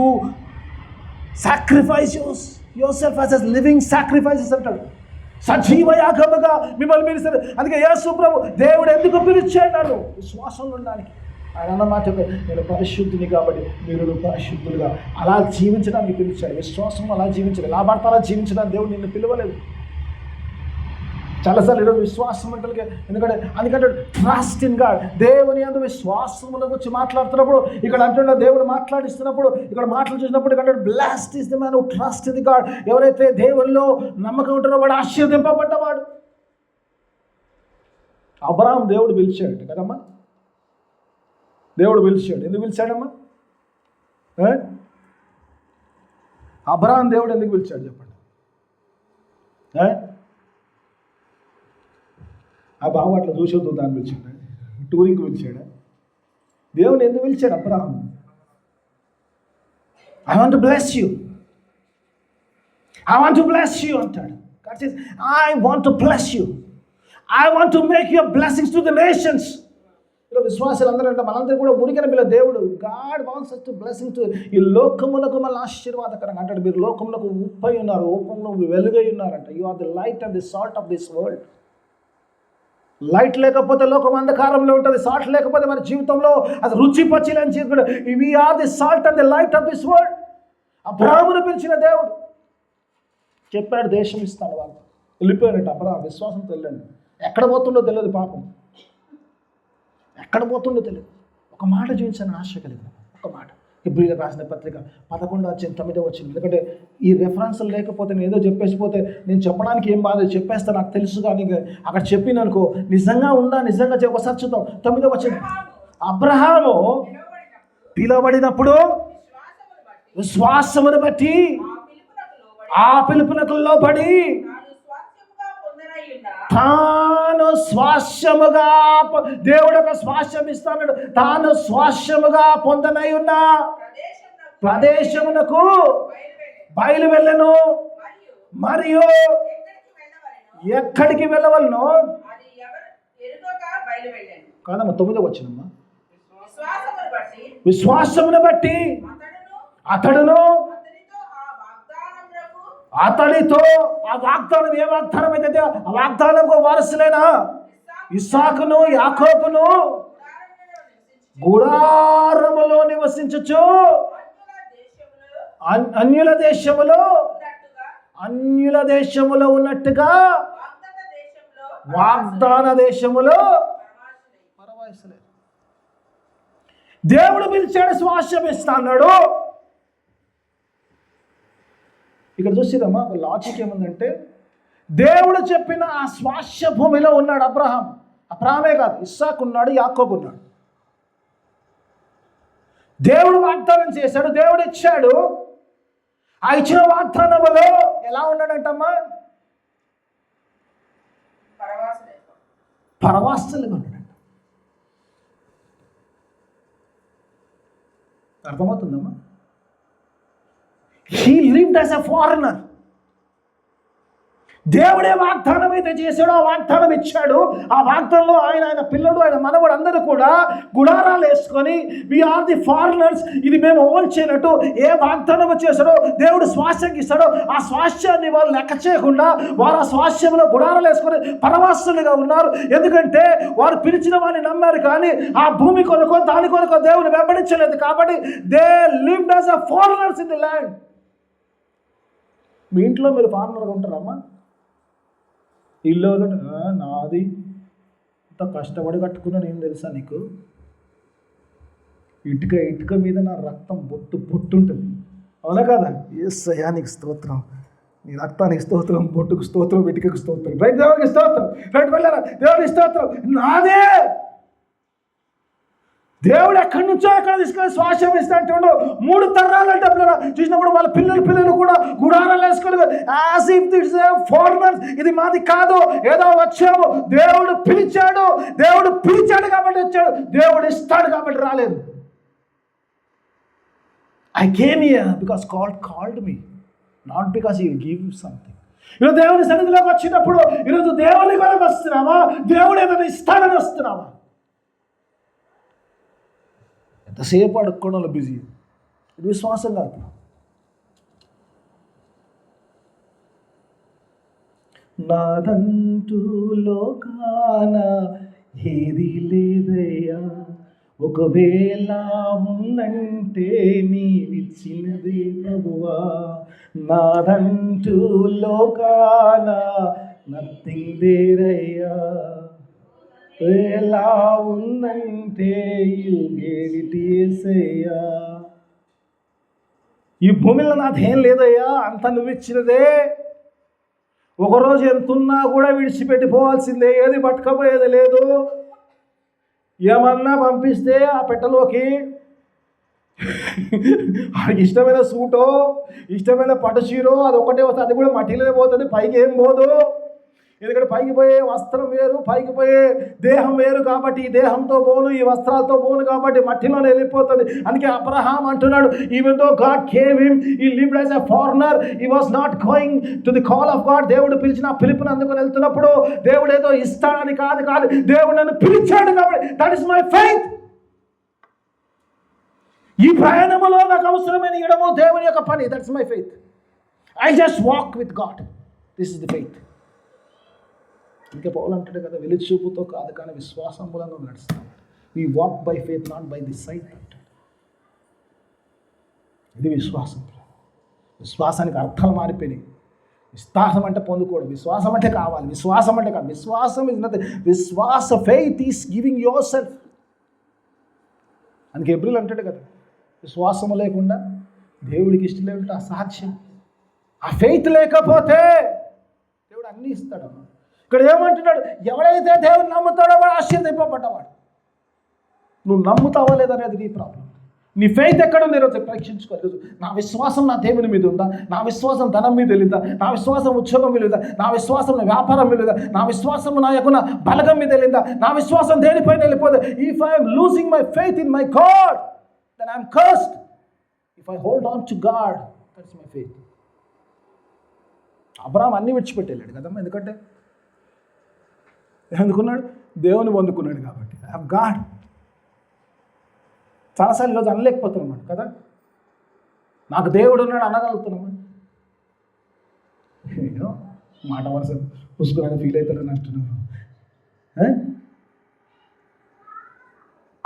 sacrifice your self as living sacrifices అంటాడు. సజీవ యాగముగా మిమ్మల్ని మీరు. అందుకే యేసు ప్రభు దేవుడు ఎందుకు పిలిచాడు? నన్ను విశ్వాసంలో ఉండడానికి. ఆయన అన్నమాట, నేను పరిశుద్ధిని కాబట్టి మీరు పరిశుద్ధులుగా అలా జీవించడానికి పిలిచాడు. విశ్వాసం అలా జీవించాలి. లాభార్థాలా జీవించడానికి దేవుడు నిన్ను పిలవలేదు. చాలాసార్లు ఈరోజు విశ్వాసం అంటే ఎందుకంటే ట్రస్ట్ ఇన్ గాడ్. దేవుని యందు విశ్వాసముల గురించి మాట్లాడుతున్నప్పుడు ఇక్కడ అంటున్నా, దేవుడు మాట్లాడిస్తున్నప్పుడు ఇక్కడ మాటలు చూసినప్పుడు ఇక్కడ blessed is the man who trust in the God. ఎవరైతే దేవునిలో నమ్మకం ఉంటారో వాడు ఆశీర్వదింపబడ్డవాడు. అబ్రహాం దేవుడు పిలిచాడు కదమ్మా. దేవుడు పిలిచాడు. ఎందుకు పిలిచాడమ్మా? అబ్రహాం దేవుడు ఎందుకు పిలిచాడు చెప్పండి? ఆ బాబు అట్లా చూసేద్దు దాన్ని పిలిచాడు, టూరింగ్కి పిలిచాడు. దేవుడు ఎందుకు పిలిచాడు Abraham? I want to bless you, I want to bless you అంటాడు. I want to bless you, I want to make your blessings to the nations. ఇలా విశ్వాసాలు అందరూ అంటే మనందరూ కూడా ఉరికిన పిల్ల దేవుడు. God wants us to blessing to ఈ లోకములకు మళ్ళీ ఆశీర్వాదకరంగా అంటాడు. మీరు లోకములకు ఉప్పై ఉన్నారు, లోకంలో వెలుగై ఉన్నారంట. You are the light and the salt of this world. Light లేకపోతే లోకం అంధకారంలో ఉంటుంది. సాల్ట్ లేకపోతే మన జీవితంలో అది రుచి పచ్చిలని చెప్పాడు. We are the salt and the light of this world. అబ్రహామును పిలిచిన దేవుడు చెప్పాడు, దేశం ఇస్తాడు. వాళ్ళు వెళ్ళిపోయారట. అబ్రహాం విశ్వాసంతో వెళ్ళండి. ఎక్కడ పోతుండో తెలియదు పాపం, ఎక్కడ పోతుండో తెలియదు. ఒక మాట జీవించాలని ఆశ కలిగిన ఒక మాట. హెబ్రీయులకు రాసిన పత్రిక 11:9 ఎందుకంటే ఈ రెఫరెన్స్లు లేకపోతే నేను ఏదో చెప్పేసిపోతే నేను చెప్పడానికి ఏం బాధ, చెప్పేస్తా నాకు తెలుసు. కానీ అక్కడ చెప్పిననుకో నిజంగా ఉందా, నిజంగా ఒకసారి చూద్దాం. 9 అబ్రహాము పిలువబడినప్పుడు విశ్వాసమును బట్టి ఆ పిలుపునకు లోబడి తాను స్వాస్యముగా, దేవుడు ఒక స్వాస్యం ఇస్తాడు, తాను స్వాస్యముగా పొందనై ఉన్న ప్రదేశమునకు బయలు వెళ్ళను. మరియు ఎక్కడికి వెళ్ళవలను కాదమ్మా. 9 విశ్వాసమును బట్టి అతడును అతడితో ఆ వాగ్దానం, ఏ వాగ్దానం అయితే ఆ వాగ్దానం వారసులేనా ఇస్సాకును యాకోబును గుడారములో నివసించుచు అన్యుల దేశములో ఉన్నట్టుగా వాగ్దాన దేశములో పరవాసలే. దేవుడు పిలిచాడు, స్వాస్థ్యం ఇస్తా అన్నాడు. ఇక్కడ చూసిరమ్మా, ఒక లాజిక్ ఏముందంటే, దేవుడు చెప్పిన ఆ స్వాస్థ్య భూమిలో ఉన్నాడు అబ్రహామే కాదు, ఇస్సాకు ఉన్నాడు, యాకోబు ఉన్నాడు. దేవుడు వాగ్దానం చేశాడు, దేవుడు ఇచ్చాడు. ఆ ఇచ్చిన వాగ్దానములో ఎలా ఉన్నాడంటమ్మా? పరవాసులుగా ఉన్నాడంట. అర్థమవుతుందమ్మా? He lived as a foreigner. దేవుడే వాగ్దానం అయితే చేశాడు, ఆ వాగ్దానం ఇచ్చాడు. ఆ వాగ్దానంలో ఆయన పిల్లడు, ఆయన మనవడు అందరూ కూడా గుడారాలు వేసుకొని వీఆర్ ది ఫారినర్స్, ఇది మేము ఓన్ చేయనట్టు ఏ వాగ్దానం చేశాడో దేవుడు స్వాస్థ్యం ఇస్తాడో ఆ స్వాస్థ్యాన్ని వాళ్ళు లెక్క చేయకుండా వారు ఆ స్వాస్థ్యంలో గుడారాలు వేసుకొని పరవాసులుగా ఉన్నారు. ఎందుకంటే వారు పిలిచిన వారిని నమ్మారు, కానీ ఆ భూమి కొనుకో దాని కొనుకో దేవుని వెంబడించలేదు. కాబట్టి they lived as a foreigners in the land. మీ ఇంట్లో మీరు ఫారినర్గా ఉంటారమ్మా? ఇల్లు నాది, ఇంత కష్టపడి కట్టుకున్నాను, ఏం తెలుసా నీకు? ఇటుక మీద నా రక్తం బొట్టు ఉంటుంది, అవునా కదా? యేసయ్యా నీకు స్తోత్రం, నీ రక్తానికి స్తోత్రం, బొట్టుకు స్తోత్రం, ఇటుకకు స్తోత్రం, రైట్? దేవుడికి స్తోత్రం, రైట్? వెళ్ళారా? దేవుడికి స్తోత్రం. నాదే దేవుడు ఎక్కడి నుంచో ఎక్కడ తీసుకొని స్వాస్థ్యం ఇస్తా అంటుండో. 3 తరాలు అంటే చూసినప్పుడు వాళ్ళ పిల్లలు కూడా గుడారాలు వేసుకొని యాజ్ ఇఫ్ ఇట్స్ ఫారినర్స్, ఇది మాది కాదు, ఏదో వచ్చాము. దేవుడు పిలిచాడు కాబట్టి వచ్చాడు, దేవుడు ఇస్తాడు కాబట్టి రాలేదు. I came here because God called me, not because he will give you something. ఈరోజు దేవుని సన్నిధిలోకి వచ్చినప్పుడు ఈరోజు దేవుని కొరకు వస్తున్నావా, దేవుడు ఏదైనా ఇస్తాడని వస్తున్నావా? ఎంతసేపు అడుక్కోవడంలో బిజీ, ఇది విశ్వాసం కాదు. నాదంటూ లోకాన ఏది లేదయ్యా, ఒకవేళ ఉందంటే నీవిచ్చినదే ప్రభువా. నాదంటూ లోకాన నథింగ్ దేరయ్యా, ఎలా ఉందంటే యేసయ్యా. ఈ భూమిలో నాదేం లేదయ్యా, అంత నువ్వు ఇచ్చినదే. ఒకరోజు ఎంతున్నా కూడా విడిచిపెట్టిపోవాల్సిందే, ఏది పట్టుకపోయేది లేదు. ఏమన్నా పంపిస్తే ఆ పెట్టలోకి వాడికి ఇష్టమైన సూటో ఇష్టమైన పట్టు చీరో అది ఒకటే వస్తుంది, అది కూడా మట్టిలోనే పోతుంది, పైకి ఏం పోదు. ఎందుకంటే పైకి పోయే వస్త్రం వేరు, పైకి పోయే దేహం వేరు. కాబట్టి ఈ దేహంతో పోను, ఈ వస్త్రాలతో పోను, కాబట్టి మట్టిలోనే వెళ్ళిపోతుంది. అందుకే అబ్రహాం అంటున్నాడు, even though God gave him, he lived as a foreigner, he was not going to the call of God. దేవుడు పిలిచిన పిలుపుని అందుకొని వెళ్తున్నప్పుడు దేవుడు ఏదో ఇస్తాడని కాదు, దేవుడు నన్ను పిలిచాడు కాబట్టి దట్ ఇస్ మై ఫెయిత్. ఈ ప్రయాణములో నాకు అవసరమైన ఇడము దేవుని యొక్క పని, that's my faith. I just walk with God, this is the faith. ఇంకా పౌలు అంటాడు కదా, వెలుగు చూపుతో కాదు కానీ విశ్వాసం మూలంగా నడుస్తాం. We walk by faith, not by the sight అంటాడు. ఇది విశ్వాసం. విశ్వాసానికి అర్థాలు మారిపోయినాయి. విశ్వాసం అంటే పొందుకోవడం, విశ్వాసం అంటే కావాలి, విశ్వాసం అంటే కాదు. విశ్వాసం ఇస్ నథింగ్. విశ్వాస faith is giving your self. అందుకే ఎబ్రిల్ అంటాడు కదా, విశ్వాసము లేకుండా దేవుడికి ఇష్టం లేకుండా అసాధ్యం. ఆ ఫెయిత్ లేకపోతే దేవుడు అన్నీ ఇస్తాడు. ఇక్కడ ఏమంటున్నాడు, ఎవడైతే దేవుని నమ్ముతాడో వాడు ఆశీర్వదింపబడ్డవాడు. నువ్వు నమ్ముతావా లేదనేది నీ ప్రాబ్లం. నీ ఫెయిత్ ఎక్కడ ఉందో ఈరోజు పరీక్షించుకోలేదు. నా విశ్వాసం నా దేవుని మీద ఉందా? నా విశ్వాసం ధనం మీద వెళ్ళిందా? నా విశ్వాసం ఉద్యోగం మీద ఉందా? నా విశ్వాసం నా వ్యాపారం మీద ఉందా? నా విశ్వాసం నా యొక్క బలగం మీద వెళ్ళిందా? నా విశ్వాసం దేనిపైన వెళ్ళిపోతే, if I'm losing my faith in my God, then I'm cursed. If I hold on to God, that's my faith. Abraham అన్ని విడిచిపెట్టేళ్ళాడు కదమ్మా. ఎందుకున్నాడు? దేవుని పొందుకున్నాడు కాబట్టి. I have God. చాలాసార్లు ఈరోజు అనలేకపోతున్నాం కదా, నాకు దేవుడు ఉన్నాడు అనగలుగుతున్నామా? మాట వరుస పుసుకుని ఫీల్ అవుతాడని అంటున్నాను.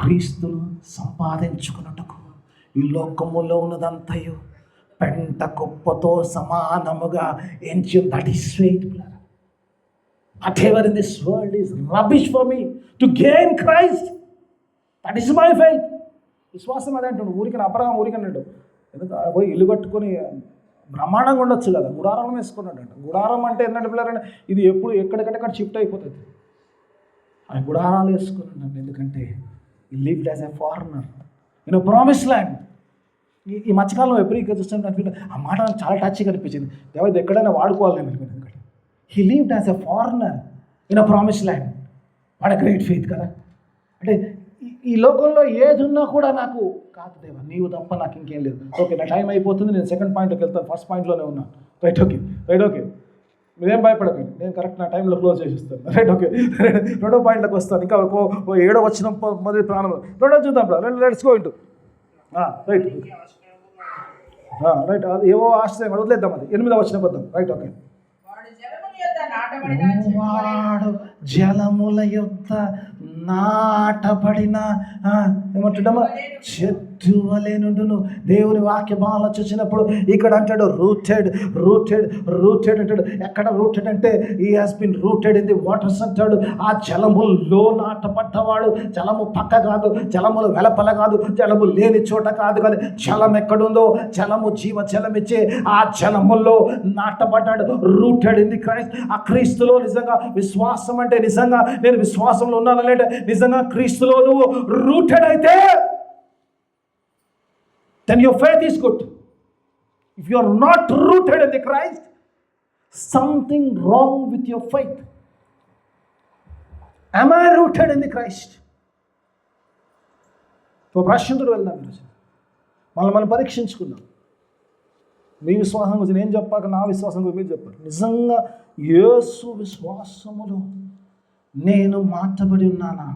క్రీస్తును సంపాదించుకున్నట్టుకు ఈ లోకములో ఉన్నదంతయు పెంట కుప్పతో సమానముగా ఎంచి. That is faith. Whatever in this world is rubbish for me to gain Christ. That is my faith. విశ్వాసం అదే అంటాడు. అబ్రహాం ఊరికన్నాడు. ఎందుకంటే పోయి ఇల్లు కట్టుకొని బ్రహ్మాండంగా ఉండొచ్చు కదా, గుడారం వేసుకున్నాడు అంట. గుడారం అంటే ఏంటంటే పిల్లలంటే ఇది ఎప్పుడు ఎక్కడికక్కడ షిఫ్ట్ అయిపోతుంది. ఆ గుడారాలు వేసుకున్నాడు. ఎందుకంటే ఈ lived as a foreigner in promise land. ఈ మధ్యకాలంలో ఎప్పుడు చూస్తాను అనిపించింది ఆ మాట నాకు చాలా టచ్గా అనిపించింది. దేవది ఎక్కడైనా వాడుకోవాలి నేను అనుకున్నాను. ఎందుకంటే he lived as a foreigner in a promise land. What a great faith కదా. అంటే ఈ లోకంలో ఏది ఉన్నా కూడా నాకు కాదు దేవా, నీవు తప్ప నాకు ఇంకేం లేదు. ఓకే, నా టైం అయిపోతుంది, నేను సెకండ్ పాయింట్లోకి వెళ్తాను. ఫస్ట్ పాయింట్లోనే ఉన్నాను. రైట్ ఓకే మీరేం భయపడకండి, నేను కరెక్ట్ నా టైంలో క్లోజ్ చేసిస్తాను. రైట్ ఓకే, రెండో పాయింట్లోకి వస్తాను. ఇంకా 7వ వచనం మొదటి ప్రాణంలో 2వ చూద్దాం. లెట్స్ గో ఇంటూ రైట్ అది ఏవో ఆశ్రయం వదిలేద్దాం. అది 8వ వచనంకి వద్దాం. Right okay. వాడు జలముల యొద్ద నాటబడిన ఏమంటాడమ్మా చెట్టు వలె నుండును. దేవుని వాక్యం ఆలోచించినప్పుడు ఇక్కడ అంటాడు రూటెడ్ అంటాడు. ఎక్కడ రూటెడ్ అంటే he has been rooted in the waters అంటాడు. ఆ జలముల్లో నాటపడ్డవాడు. జలము పక్క కాదు, జలములు వెలపల కాదు, జలము లేని చోట కాదు, కానీ జలం ఎక్కడుందో జలము జీవజలం ఇచ్చే ఆ జలముల్లో నాటపడ్డాడు. Rooted in the Christ. ఆ క్రీస్తులో నిజంగా విశ్వాసం అంటే నిజంగా నేను విశ్వాసంలో ఉన్నానంటే నిజంగా క్రీస్తులో నువ్వు రూటెడ్ అయితే then your faith is good. If you are not rooted in the Christ, something wrong with your faith. Am I rooted in the Christ? So ప్రశ్నతో వెళ్దాం. మనం పరీక్షించుకుందాం. మీ విశ్వాసం గురించి నేను చెప్పాక నా విశ్వాసం గురించి మీరు చెప్పారు. నిజంగా యేసు విశ్వాసములో నేను మార్చబడి ఉన్నానా?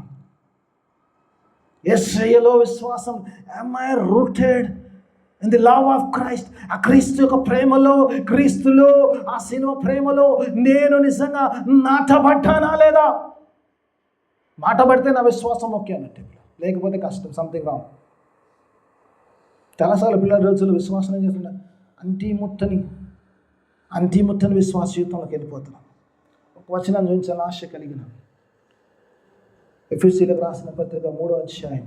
యేసయ్యలో విశ్వాసం. am I rooted in the love of Christ? ఆ క్రీస్తు యొక్క ప్రేమలో, క్రీస్తులో ఆ సిలువ ప్రేమలో నేను నిజంగా నాటబడ్డానా లేదా? నాటబడితే నా విశ్వాసం ఓకే అన్నట్టు, లేకపోతే కష్టం, సంథింగ్ రాంగ్. చాలాసార్లు పిల్లల రోజుల్లో విశ్వాసం ఏం చేస్తున్నా అంతిముట్టని విశ్వాస జీవితంలోకి వెళ్ళిపోతున్నాం. ఒక వచనం చూపించాలని ఆశ కలిగిన ఎఫెసీయులకు రాసిన పత్రిక 3వ అధ్యాయం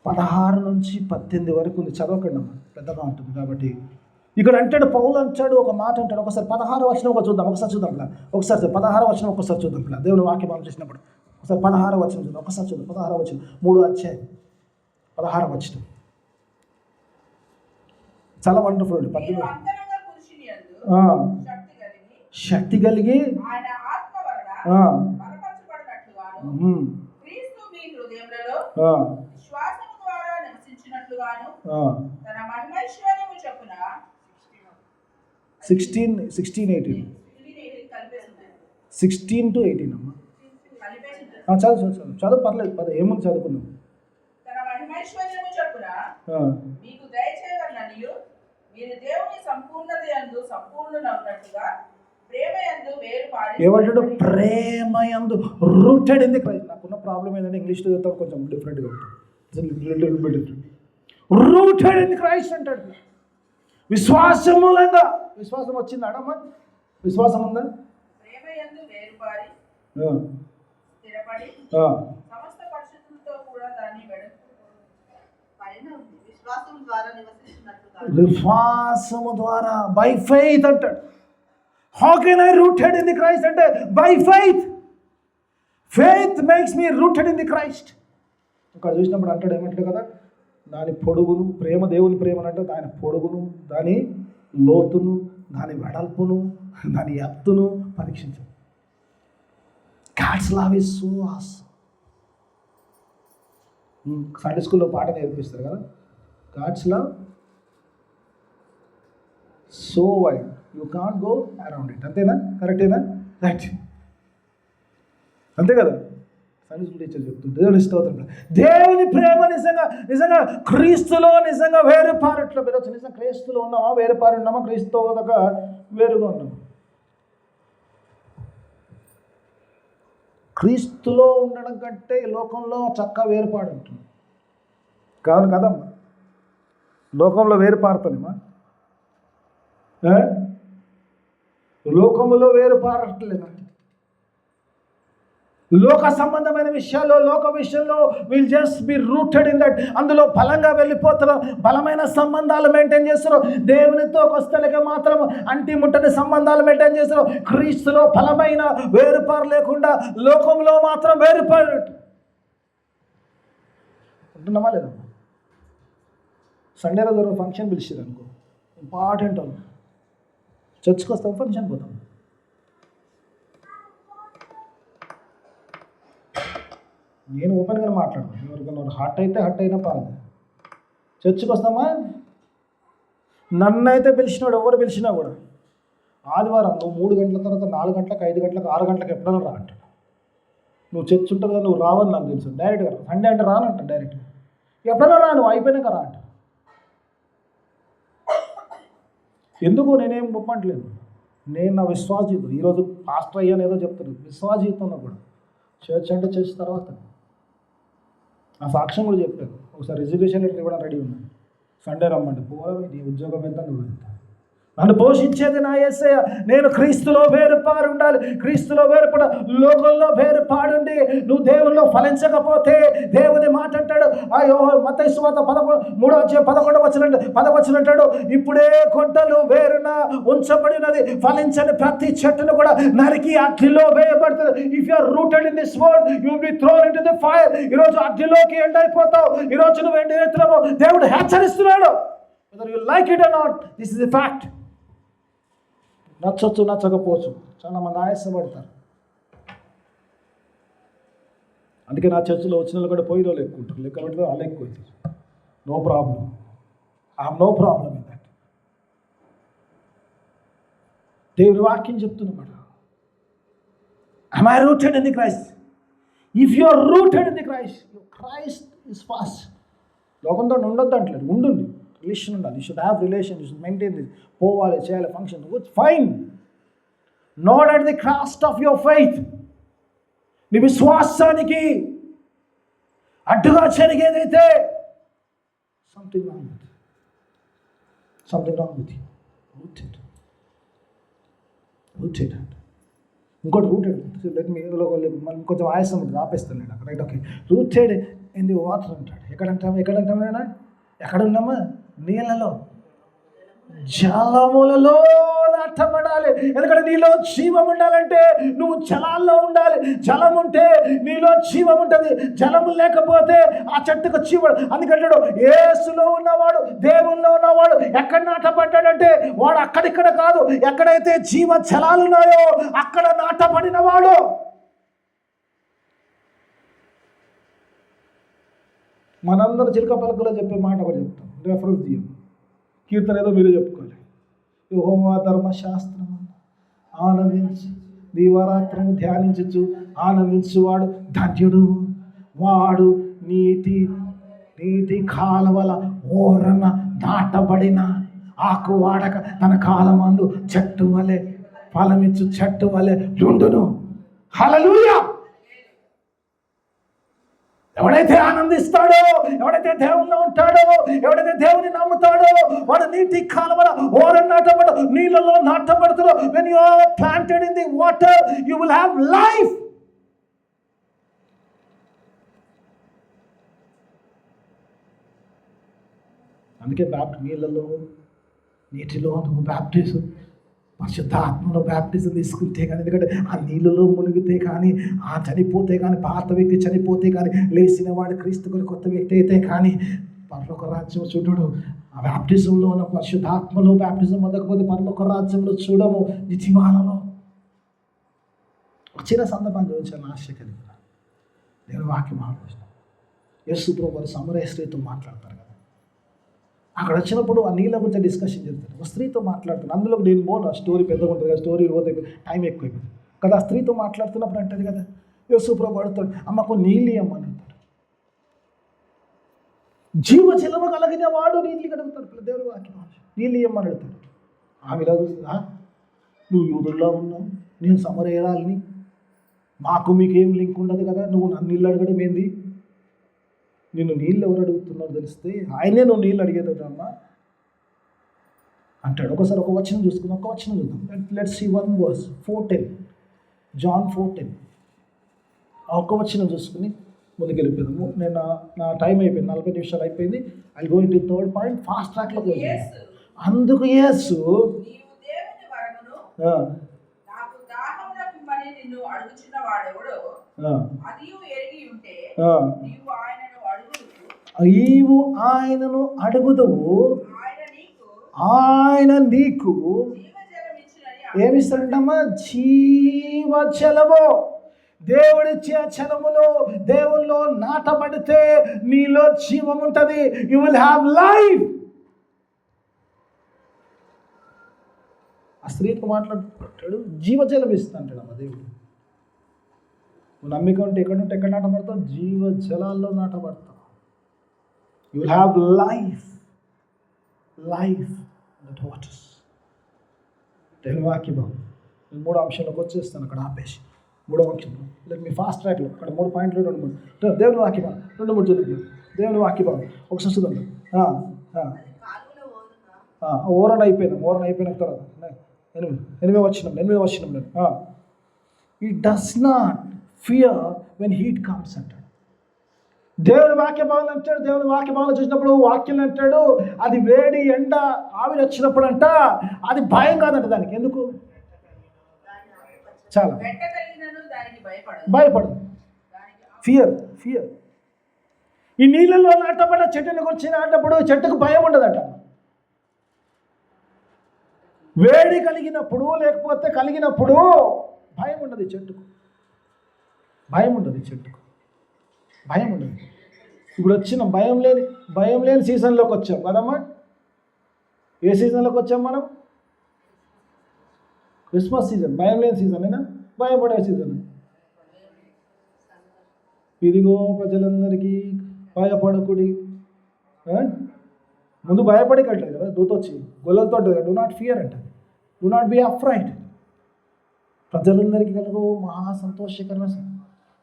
16 నుంచి 18 వరకు ఉంది. చదవకండి అమ్మా, పెద్దగా ఉంటుంది కాబట్టి. ఇక్కడ అంటాడు పౌలు అంటాడు ఒక మాట అంటాడు. ఒకసారి 16వ వచనం ఒకసారి చూద్దాం. 16వ వచనం ఒకసారి చూద్దాం. దేవుని వాక్యం మనం చేసినప్పుడు ఒకసారి 16వ వచనం చూద్దాం. ఒకసారి చూద్దాం. 16వ వచనం 3వ అధ్యాయం 16వ వచనం చాలా వండర్ఫుల్. 18 శక్తి కలిగి క్రీస్తు మీ హృదయములలో విశ్వాసము ద్వారా నివసించినట్లుగాను తన మహిమైశ్వర్యము చొప్పున 16 to 18 అమ్మా. చదువు పర్లేదు, ఏముంది చదువుకుందాం. తన మహిమైశ్వర్యము చొప్పున మీకు దయచేయవలననియు మీరు దేవుని సంపూర్ణత యందు సంపూర్ణులవునట్లుగా ఏమంటాడు? ప్రేమయందు రూటెడ్ ఇన్ ది క్రైస్ట్. నాకున్న ప్రాబ్లం ఏంటంటే ఇంగ్లీష్లో చదువుతాం కొంచెం డిఫరెంట్గా ఉంటుంది. రూటెడ్ ఇన్ క్రైస్ట్ అంటాడు. విశ్వాసం మూలంగా. విశ్వాసం వచ్చింది అడమ్మా? విశ్వాసం ఉందా? విశ్వాసము ద్వారా బై ఫెయిత్ అంటాడు. How can I rooted in the Christ? అంటే by faith. Faith makes me rooted in the Christ. ఒక చూసినప్పుడు అంటాడు ఏమంటాడు కదా, దాని పొడుగును ప్రేమ, దేవుని ప్రేమ అంటే దాని పొడుగును, దాని లోతును, దాని వెడల్పును, దాని ఎత్తును పరీక్షించు. God's love is so awesome. Sunday స్కూల్లో పాట నేర్పిస్తారు కదా, God's love so wide you can't go around it. అంతేనా? కరెక్టేనా? రైట్, అంతే కదా. సండే స్కూల్ టీచర్ చెప్తుంటే దేవుని స్తోత్రం. దేవుని ప్రేమ నిజంగా క్రీస్తులో నిజంగా వేరుపారట్లో పెరగచ్చు. నిజంగా క్రీస్తులో ఉన్నామా, వేరుపారు ఉన్నామా, క్రీస్తుతో ఒక వేరుగా ఉన్నామా? క్రీస్తులో ఉండడం కంటే ఈ లోకంలో చక్కగా వేరుపాడు ఉంటుంది. కాదు కదమ్మా, లోకంలో వేరుపారుతుందమ్మా, లోకంలో వేరుపారట్లేదా? లోక సంబంధమైన విషయాల్లో, లోక విషయంలో will just be rooted in that. అందులో బలంగా వెళ్ళిపోతారు, బలమైన సంబంధాలు మెయింటైన్ చేస్తారు. దేవునితో కొస్తలకి మాత్రం అంటి ముట్టని సంబంధాలు మెయింటైన్ చేస్తారు. క్రీస్తులో బలమైన వేరుపారు లేకుండా లోకంలో మాత్రం వేరుపారు ఉంటున్నామా లేదా? సండే రోజు ఫంక్షన్ పిలిచారు అనుకో, ఇంపార్టెంట్ అను, చర్చ్కి వస్తాం, ఫంక్షన్ పోతాం. నేను ఓపెన్గా మాట్లాడతాను, ఎవరికైనా హట్ అయితే హట్ అయినా పాదు. చర్చికి వస్తామా? నన్నైతే పిలిచినాడు, ఎవరు పిలిచినా కూడా ఆదివారం నువ్వు 3 గంటల తర్వాత 4 గంటలకు 5 గంటలకు 6 గంటలకు ఎప్పుడైనా రా అంటాడు. నువ్వు చర్చ్ ఉంటుంది కదా, నువ్వు రావని నాకు తెలుసు. డైరెక్ట్గా సండే అంటే రానంట, డైరెక్ట్గా ఎప్పుడైనా రా, నువ్వు అయిపోయినాక రా అంట. ఎందుకు నేనేం ఒప్పట్లేదు, నేను నా విశ్వాస జీవితం ఈరోజు పాస్టర్ అయ్యాను ఏదో చెప్తాను, విశ్వాస జీవితంలో కూడా చర్చ్ అంటే చర్చ్ తర్వాత నా సాక్ష్యం కూడా చెప్పాను. ఒకసారి రిజర్వేషన్ లెటర్ ఇవ్వడం రెడీ ఉన్నాను, సండే రమ్మంటే పోవడం, నీ ఉద్యోగం ఎంత నువ్వు ఎంత. నన్ను పోషించేది నా యేసయ్య. నేను క్రీస్తులో వేరుపారు ఉండాలి, క్రీస్తులో వేరుపడ, లోకంలో వేరుపాడుండి నువ్వు దేవుల్లో ఫలించకపోతే దేవుని మాట అంటాడు. అయ్యో మత్తయి సువార్త 13:11 అంటాడు, ఇప్పుడే కొండలు వేరున ఉంచబడినది, ఫలించని ప్రతి చెట్టును కూడా నరికి అగ్నిలో వేయబడుతుంది. If you are rooted in this world you will be thrown into the fire. ఈరోజు అగ్నిలోకి ఎండైపోతావు, ఈరోజు నువ్వు ఎండెత్తుతావు. దేవుడు హెచ్చరిస్తున్నాడు. whether you like it or not, this is a fact. నచ్చొచ్చు నచ్చకపోవచ్చు, చాలామంది ఆయాసపడతారు. అందుకే నా చర్చిలో వచ్చిన వాళ్ళు కూడా పోయిన వాళ్ళు ఎక్కువ ఉంటారు, లెక్క పెడితే వాళ్ళు ఎక్కువ అవుతారు. No problem, I have no problem in that. దేవుని వాక్యం చెప్తున్నమాట, am I rooted in the Christ? If you are rooted in the Christ, Christ is fast. లోకంతో ఉండొద్దు అంటలేదు, ఉండండి, రిలేషన్ ఉండాలి. You should have relation, you should maintain this. పోవాలి, చేయాలి, function, fine, not at the cost of your faith. నీ విశ్వాసానికి అడ్డుగా జరిగేదైతే something wrong with you. Rooted ఇంకోటి రూటెడ్, లెట్ మీ మనం కొంచెం ఆయాసం ఉంటుంది, ఆపేస్తాను అక్కడ. Right, okay. Rooted in the water అంటాడు. ఎక్కడంటామా ఎక్కడున్నామా? నీళ్ళలో, జలములలో నాటబడాలి. ఎందుకంటే నీలో జీవం ఉండాలంటే నువ్వు జలాల్లో ఉండాలి. జలం ఉంటే నీలో జీవం ఉంటుంది, జలము లేకపోతే ఆ చెట్టుకు జీవం. అందుకంటాడు, యేసులో ఉన్నవాడు, దేవుల్లో ఉన్నవాడు ఎక్కడ నాటబడ్డాడంటే వాడు అక్కడిక్కడ కాదు, ఎక్కడైతే జీవ జలాలు ఉన్నాయో అక్కడ నాటబడినవాడు. మనందరూ చిలక పలకలో చెప్పే మాట కూడా చెప్తాం, రెఫరెన్స్ చేయం. కీర్తన ఏదో మీరే చెప్పుకోవాలి. యెహోవా ధర్మశాస్త్రము ఆనందించి దీవారాత్రము ధ్యానించు ఆనందించువాడు ధన్యుడు. వాడు నీటి కాలవల ఓరన దాటబడిన ఆకు వాడక తన కాలమందు చెట్టు వలె ఫలమిచ్చు చెట్టు వలె ఉండును. హల్లెలూయా. ఎవడైతే ఆనందిస్తాడో, ఎవడైతే దేవుల్లో ఉంటాడో, ఎవడైతే దేవుని నమ్ముతాడో వాడు నీటి కాలవల ఓరన నాటబడు, నీళ్ళలో నాటబడతాడు. when you are planted in the water you will have life. అందుకే నీళ్ళలో, నీటిలో నువ్వు బ్యాప్టిజం, పరిశుద్ధ ఆత్మలో బ్యాప్టిజం తీసుకుంటే కానీ, ఎందుకంటే ఆ నీళ్ళలో మునిగితే కానీ, ఆ చనిపోతే కానీ, పాత వ్యక్తి చనిపోతే కానీ, లేచిన వాడు క్రీస్తు కొత్త వ్యక్తి అయితే కానీ పరలోక రాజ్యం చూడడు. ఆ బ్యాప్టిజంలో ఉన్న పరిశుద్ధ ఆత్మలో బ్యాప్టిజం పొందకపోతే పరలోక రాజ్యంలో చూడము. నిజీవాలలో చిన్న సందర్భాన్ని చూపించాలని ఆశ కలిగిన నేను వాక్యం ఆలోచన. యేసు ప్రభువు వారు సమరయ స్త్రీతో మాట్లాడతారు కదా, అక్కడ వచ్చినప్పుడు ఆ నీళ్ళ గురించి డిస్కషన్ చేస్తారు. ఒక స్త్రీతో మాట్లాడుతున్నాను, అందులో నేను పోను, ఆ స్టోరీ పెద్దగా ఉంటుంది కదా, స్టోరీ పోతే టైం ఎక్కువైపోయింది కదా. ఆ స్త్రీతో మాట్లాడుతున్నప్పుడు అంటది కదా, యేసు ప్రభు అడుగుతాడు, అమ్మకు నీళ్ళు అమ్మని అంటాడు. జీవజలము కలిగిన వాడు నీళ్ళు కడుగుతాడు. దేవుడు వాక్యం నీళ్ళు ఇమ్మని అడుగుతాడు. ఆమె ఇలా చూస్తుందా, నువ్వు యూదుల్లో ఉన్నావు, నేను సమరయరాల్ని, మాకు మీకేం లింక్ ఉండదు కదా, నువ్వు నన్ను నీళ్ళు అడగడం ఏంది? నిన్ను నీళ్ళు ఎవరు అడుగుతున్నారో తెలిస్తే ఆయనే నువ్వు నీళ్ళు అడిగేదమ్మా అంటాడు. ఒకసారి ఒక వచనం చూసుకుందాం, ఒక వచనం చూద్దాం. Let's see 1 verse 4:10, John 4:10. ఒక వచనం చూసుకుని ముందుకు వెళ్ళిపోదాము. నేను నా టైం అయిపోయింది, 40 నిమిషాలు అయిపోయింది. I go into third point, fast ట్రాక్లో పోయింది. అందుకు యేసు నీవు దేవుని వరమును నాకు దాహమునకిమ్మని నిన్ను అడుగుచున్న వాడెవడో అదియు ఎరిగి ఉంటే నీవు ఆయనను అడుగుదువు, ఆయన నీకు ఏమిస్తాడంటమ్మా? జీవజలము. దేవుడిచ్చే జలములో దేవుల్లో నాటబడితే నీలో జీవం ఉంటుంది. You will have life. ఆ స్త్రీతో మాట్లాడుతాడు, జీవజలం ఇస్తాంటాడు అమ్మ దేవుడు. నువ్వు నమ్మిక ఉంటే ఎక్కడ నాటబడతావు? జీవజలాల్లో నాటబడతావు. You will have life that waters. దేవుని వాక్యం నేను 3 అంశాలకు వచ్చేస్తాను, అక్కడ ఆపేసి 3వ వాక్యం. లెట్ మీ ఫాస్ట్ ట్రాక్లో అక్కడ 3 పాయింట్లు 2-3 దేవుని వాక్యం 2-3 చదువు. దేవుని వాక్యం ఒకసారి చూద్దాం. ఓరణ అయిపోయిన తర్వాత 8వ వచనం నేను it does not fear when heat comes అంటాడు. దేవుని వాక్య భావన అంటాడు. దేవుని వాక్య భావన చూసినప్పుడు వాక్యం అంటాడు, అది వేడి ఎండ ఆవిరి వచ్చినప్పుడు అంట అది భయం కాదంట దానికి. ఎందుకు? చాలా భయపడదు. ఫియర్. ఈ నీళ్ళలో నాటబడ్డ చెట్టుని గురించి నాటప్పుడు చెట్టుకు భయం ఉండదట. వేడి కలిగినప్పుడు లేకపోతే కలిగినప్పుడు భయం ఉండదు చెట్టుకు. భయం ఉండదు. ఇప్పుడు వచ్చిన భయం లేని సీజన్లోకి వచ్చాం కదమ్మా. ఏ సీజన్లోకి వచ్చాం మనం? Christmas season. భయం లేని సీజన్ అయినా భయపడే సీజన్. ఇదిగో ప్రజలందరికీ భయపడకుడి. ముందు భయపడి కట్టలేదు కదా, దూత వచ్చి గొల్లలతో డూ నాట్ ఫియర్ అంట, డూ నాట్ బి అఫ్రైడ్. ప్రజలందరికీ కలదు మహా సంతోషకరమైన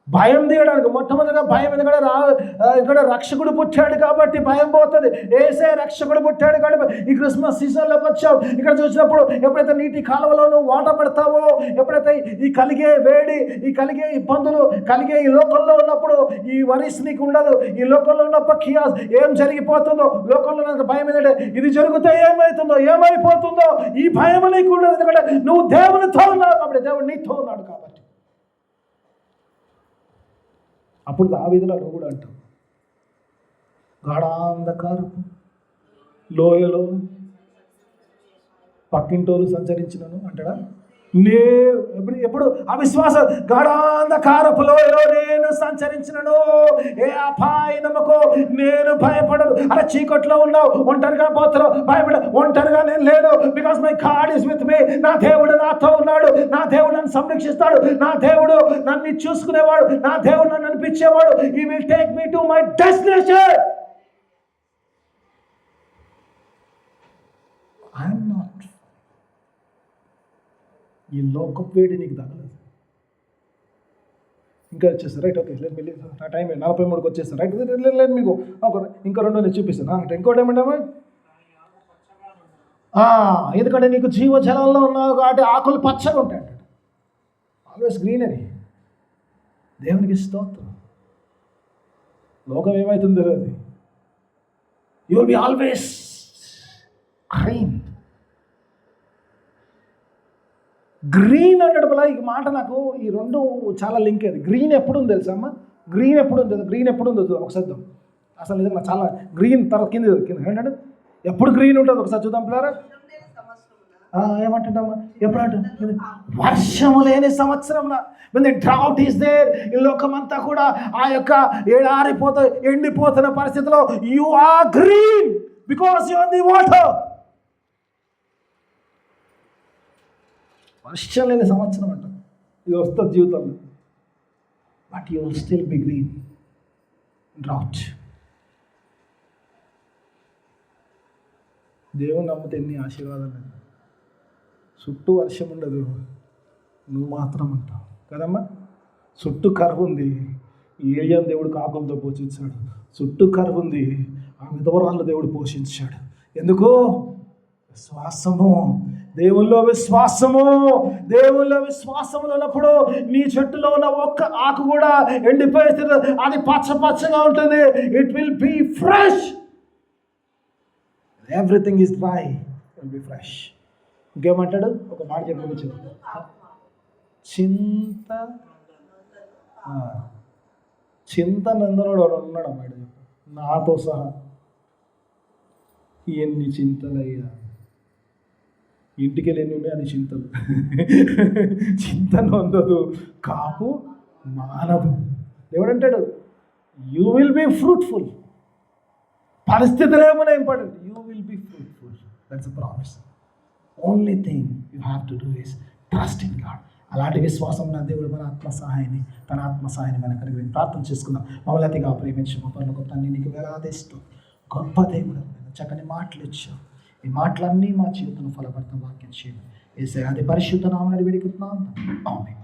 భయం తీయడానికి. మొట్టమొదటిగా భయం ఎందుకంటే ఇక్కడ రక్షకుడు పుట్టాడు కాబట్టి భయం పోతుంది. ఏసే రక్షకుడు పుట్టాడు కాబట్టి ఈ క్రిస్మస్ సీజన్లోకి వచ్చావు. ఇక్కడ చూసినప్పుడు ఎప్పుడైతే నీటి కాలువలో నువ్వు వాట పడతావో, ఎప్పుడైతే ఈ కలిగే వేడి, ఈ కలిగే ఇబ్బందులు, కలిగే ఈ లోకంలో ఉన్నప్పుడు ఈ వరిస్ నీకు ఉండదు. ఈ లోకంలో ఉన్నప్పుడు కియాస్ ఏం జరిగిపోతుందో, లోకంలో నాకు భయం ఏంటంటే ఇది జరిగితే ఏమైపోతుందో ఈ భయం నీకు ఉండదు. ఎందుకంటే నువ్వు దేవునితో ఉన్నావు కాబట్టి, దేవుడు నీతో ఉన్నాడు కాబట్టి. అప్పుడు దావీదులో నువ్వు కూడా అంటావు, గాఢాంధకారపు లోయలో పక్కింటోలు సంచరించినను అంటాడా? ఎప్పుడు అవిశ్వాసం. గాఢాంధకారపు లోయలో నేను సంచరించినను, ఏ అపాయనముకో నేను భయపడను. అలా చీకట్లో ఉన్నావు, ఒంటరిగా పోతున్నావు, భయపడ. ఒంటరిగా నేను లేను. Because my God is with me. నా దేవుడు నాతో ఉన్నాడు. నా దేవుడు నన్ను సంరక్షిస్తాడు. నా దేవుడు నన్ను చూసుకునేవాడు. నా దేవుడు నన్ను అనిపించేవాడు. He will take me to my destination. I'm not. ఈ లోకపు వేడి నీకు తగలదు. ఇంకా వచ్చేస్తాను రైట్. ఓకే, లేదు వెళ్ళి నా టైం 43కి వచ్చేస్తాను రైట్. లేదు మీకు ఇంకా 2 నేను చూపిస్తాను. ఇంకోటి ఏమంటామా? ఎందుకంటే నీకు జీవజలంలో ఉన్నావు కాబట్టి ఆకులు పచ్చగా ఉంటాయి అంటాడు. Always greenery. దేవునికి స్తోత్రం. లోకం ఏమవుతుందో తెలియదు. You will be always green. Green అనేటప్పుడు ఈ మాట నాకు ఈ 2 చాలా లింక్ అయింది. గ్రీన్ ఎప్పుడు ఉంది తెలుసా అమ్మ? గ్రీన్ ఎప్పుడు ఉంది ఒకసారి చూద్దాం. అసలు నిజంగా చాలా గ్రీన్ తర్వాత కింద ఏంటంటే ఎప్పుడు గ్రీన్ ఉంటుంది ఒకసారి చూద్దాం పిల్లరా. ఏమంటుంటామా? ఎప్పుడంటే వర్షము లేని సంవత్సరంలో when the drought is there, ఈ లోకమంతా కూడా ఆ యొక్క ఎండిపోతున్న పరిస్థితిలో you are green because you are in the water. వర్షం లేని సంవత్సరం అంట ఇది వస్తుంది జీవితంలో. But you will still be green. Drought. దేవుని నమ్మితే ఎన్ని ఆశీర్వాదాలు. చుట్టూ వర్షం ఉండదు, నువ్వు మాత్రం అంటావు కదమ్మా. చుట్టూ కర్ర ఉంది. ఏలియాను దేవుడు కాకులతో పోషించాడు. చుట్టూ కర్ర ఉంది. ఆ విధవరాళ్ళు దేవుడు పోషించాడు. ఎందుకు? విశ్వాసము. దేవుల్లో విశ్వాసము. దేవుల్లో విశ్వాసములు ఉన్నప్పుడు నీ చెట్టులో ఉన్న ఒక్క ఆకు కూడా ఎండిపోయేది, అది పచ్చగా ఉంటుంది. It will be fresh. Everything is dry, will be fresh. ఇంకేమంటాడు? ఒక మాట చెప్పవచ్చు. చింతనందనుడు ఉన్నాడు అమ్మాడు నాతో సహా. ఎన్ని చింతలయ్యా, ఇంటికి వెళ్ళి ఎన్ని ఉన్నాయి అని చింతలు. చింతను అందదు, కాపు మానదు. దేవుడు అంటాడు యూ విల్ బీ ఫ్రూట్ఫుల్. పరిస్థితులు ఏమైనా important, you will be fruitful. That's a promise. Only thing you have to do is trust in God. అలాంటి విశ్వాసం నా దేవుడు తన ఆత్మ సహాయాన్ని మనకు అనుగ్రహించి ప్రార్థన చేసుకుందాం. మమ్మల్ని అతిగా ప్రేమించు మా పనులకు తండ్రి, నీకు వేలాదిస్తూ గొప్ప దేవుడు, చక్కని మాటలు ఇచ్చావు. ఈ మాటలన్నీ మా జీవితంలో ఫలభరితం వాక్యం చేయండి. యేసయ్య అతి పరిశుద్ధ నామమున వేడుకుంటున్నాం. ఆమేన్.